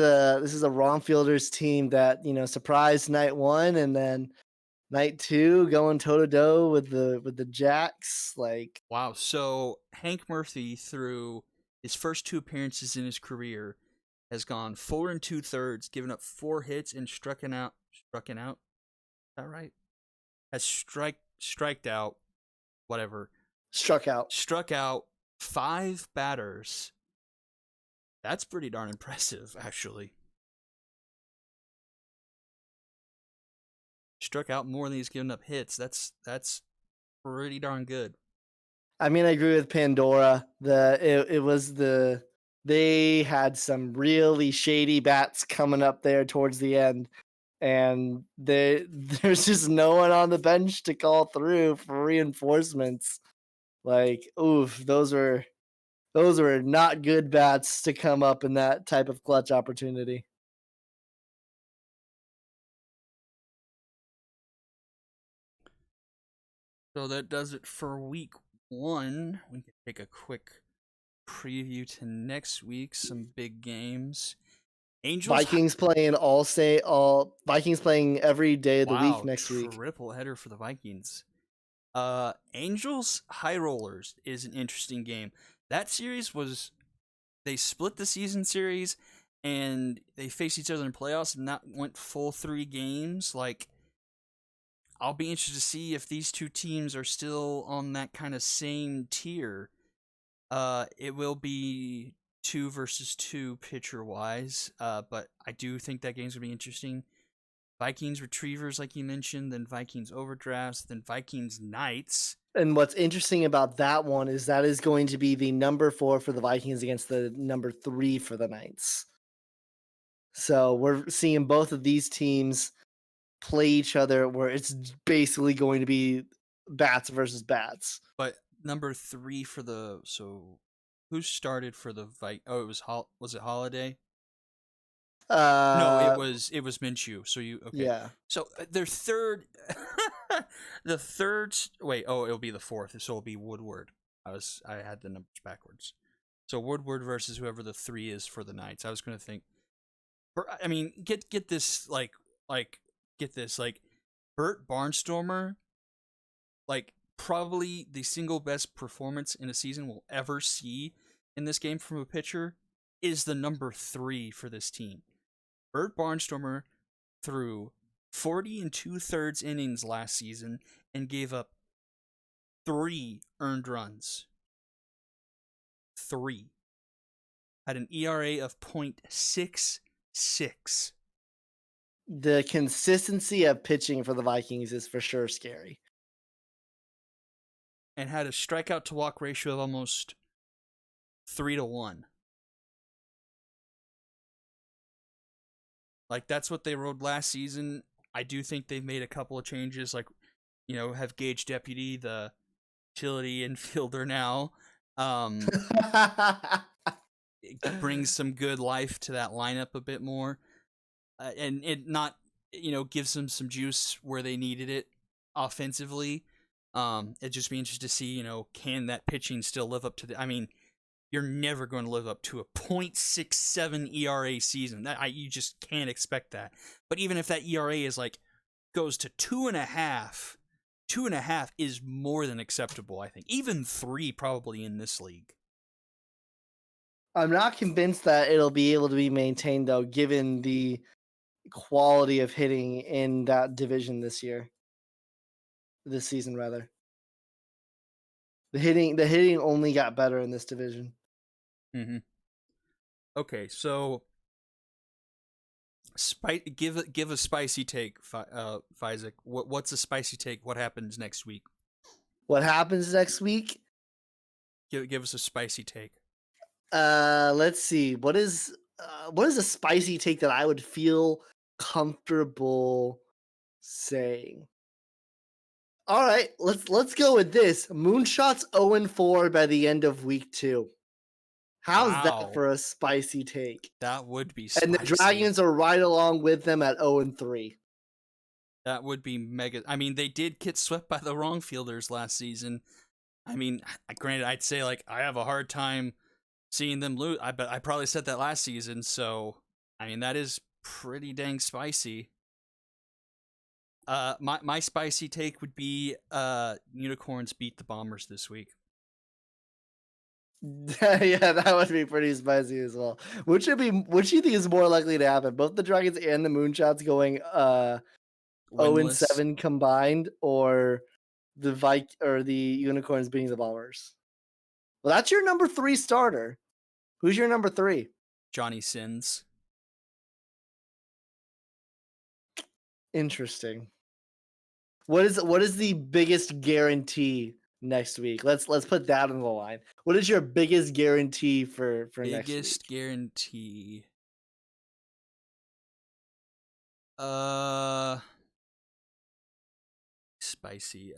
a wrong fielders team that surprised night 1 and then night 2 going toe to toe with the Jacks. Like, wow. So Hank Murphy, through his first 2 appearances in his career, has gone 4 2/3, given up 4 hits and struck out. Is that right? Has striked out, whatever. struck Struck out 5 batters. That's pretty darn impressive, actually. Struck out more than he's given up hits. That's pretty darn good. I mean, I agree with Pandora. They had some really shady bats coming up there towards the end, and there's just no one on the bench to call through for reinforcements. Like, oof, those were not good bats to come up in that type of clutch opportunity. So that does it for week 1. We can take a quick preview to next week. Some big games. Angels Vikings playing Vikings playing every day of the week next week. Triple header for the Vikings. Angels High Rollers is an interesting game. That series they split the season series and they faced each other in playoffs and that went full 3 games. Like, I'll be interested to see if these 2 teams are still on that kind of same tier. It will be 2 versus 2 pitcher wise, but I do think that game's gonna be interesting. Vikings Retrievers, like you mentioned, then Vikings Overdrafts, then Vikings Knights. And what's interesting about that one is that is going to be the number 4 for the Vikings against the number 3 for the Knights. So we're seeing both of these teams play each other where it's basically going to be bats versus bats. But number 3 for who started for the Oh, was it Holiday? No, it was Minshew. So okay. Yeah. So their third The third. Wait. Oh, it'll be the fourth. So it'll be Woodward. I had the numbers backwards. So Woodward versus whoever the 3 is for the Knights. I was gonna think. I mean, get this get this Bert Barnstormer, like probably the single best performance in a season we'll ever see in this game from a pitcher, is the number 3 for this team. Bert Barnstormer threw 40 and 2/3 innings last season and gave up 3 earned runs. 3. Had an ERA of .66. The consistency of pitching for the Vikings is for sure scary. And had a strikeout to walk ratio of almost 3-1. Like, that's what they rode last season. I do think they've made a couple of changes, like, have Gage Deputy, the utility infielder now. It brings some good life to that lineup a bit more. And it not, gives them some juice where they needed it offensively. It'd just be interesting to see, can that pitching still live up to the... I mean, you're never going to live up to a .67 ERA season. You just can't expect that. But even if that ERA is goes to 2.5, 2.5 is more than acceptable, I think. Even 3 probably in this league. I'm not convinced that it'll be able to be maintained, though, given the quality of hitting in that division this season rather. The hitting only got better in this division. Mm-hmm. Okay, so give a spicy take, Fizek. What's a spicy take? What happens next week? What happens next week? Give us a spicy take. Let's see. What is a spicy take that I would feel comfortable saying? All right, let's go with this. Moonshots 0-4 by the end of week 2. How's that for a spicy take? That would be spicy. And the Dragons are right along with them at 0-3. That would be mega. I mean, they did get swept by the wrong fielders last season. I mean, granted, I'd say I have a hard time seeing them lose. I probably said that last season. So, I mean, that is pretty dang spicy. My spicy take would be Unicorns beat the Bombers this week. Yeah, that would be pretty spicy as well. Which do you think is more likely to happen? Both the Dragons and the Moonshots going 0-7 combined, or the Unicorns beating the Bombers? Well, that's your number 3 starter. Who's your number 3? Johnny Sins. Interesting. What is the biggest guarantee next week? Let's put that on the line. What is your biggest guarantee for next week? Biggest guarantee. Spicy.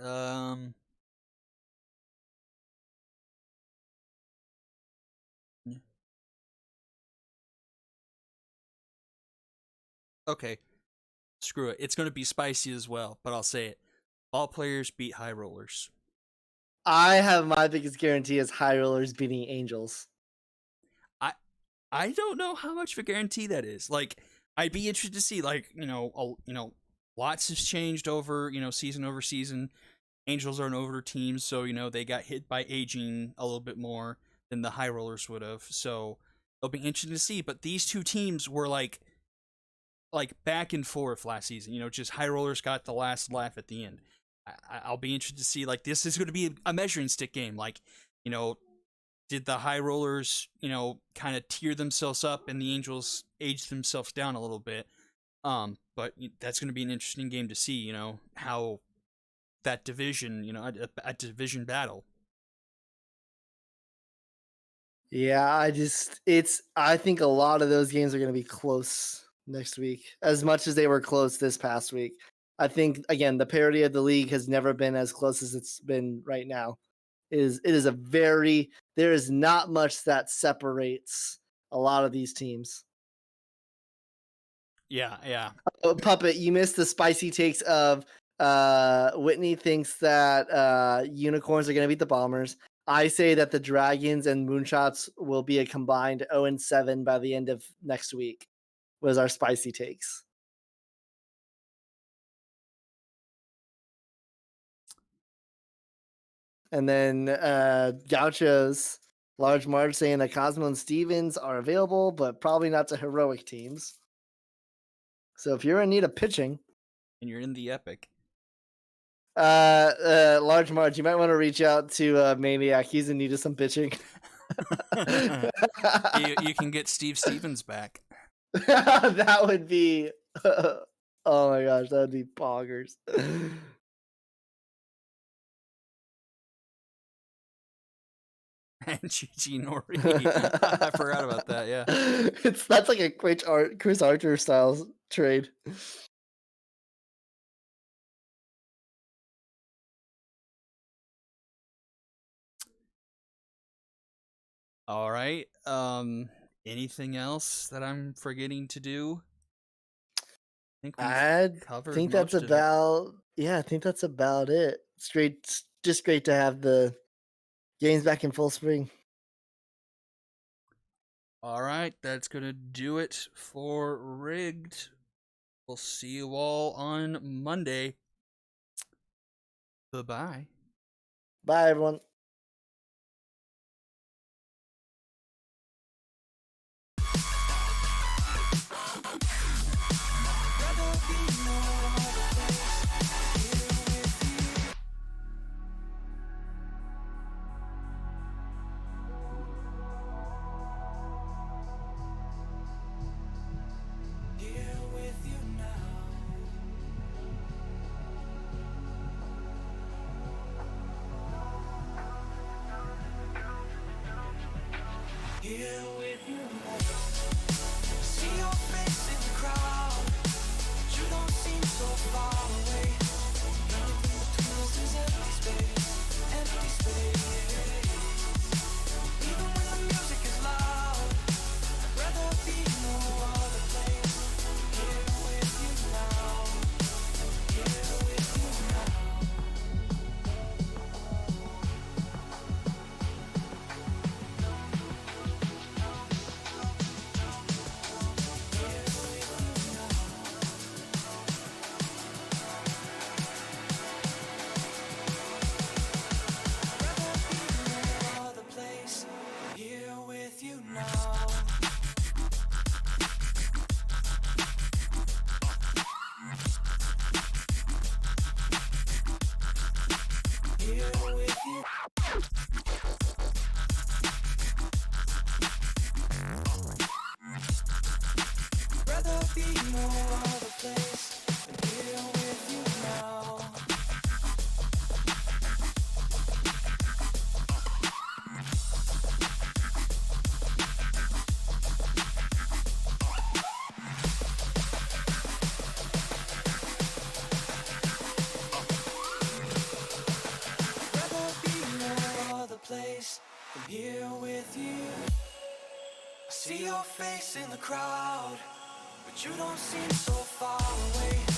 Okay. Screw it. It's going to be spicy as well, but I'll say it. All players beat High Rollers. I have my biggest guarantee as High Rollers beating Angels. I don't know how much of a guarantee that is. I'd be interested to see, lots has changed over, season over season. Angels are an older team, so, they got hit by aging a little bit more than the High Rollers would have. So it'll be interesting to see. But these two teams were like back and forth last season. Just High Rollers got the last laugh at the end. I'll be interested to see, this is going to be a measuring stick game. Did the High Rollers, kind of tear themselves up and the Angels aged themselves down a little bit? But that's going to be an interesting game to see, how that division, a division battle. Yeah, I think a lot of those games are going to be close next week, as much as they were close this past week. I think, again, the parity of the league has never been as close as it's been right now. There is not much that separates a lot of these teams. Yeah. Puppet, you missed the spicy takes of Whitney thinks that unicorns are going to beat the Bombers. I say that the Dragons and Moonshots will be a combined 0-7 by the end of next week. Was our spicy takes. And then Gauchos, Large Marge saying that Cosmo and Stevens are available, but probably not to heroic teams. So if you're in need of pitching, and you're in the epic, Large Marge, you might want to reach out to Maniac. He's in need of some pitching. you can get Steve Stevens back. That would be oh my gosh, that would be boggers. And Gigi Nori. I forgot about that, yeah. That's like a Chris Archer style trade. All right. Anything else that I'm forgetting to do? I think that's about I think that's about it. It's great, just great to have the games back in full swing. All right, that's gonna do it for Rigged. We'll see you all on Monday. Bye-bye. Bye, everyone. Here with you now. See your face in the crowd, but you don't seem so far away. Everything between us is empty space, empty space. Even when the music is loud, I'd rather be no other place. Here with you now. Here with you now. Here with you now. Here with you. Rather be no other place than here with you now. Rather be no other place than here with you. I see your face in the crowd, but you don't seem so far away.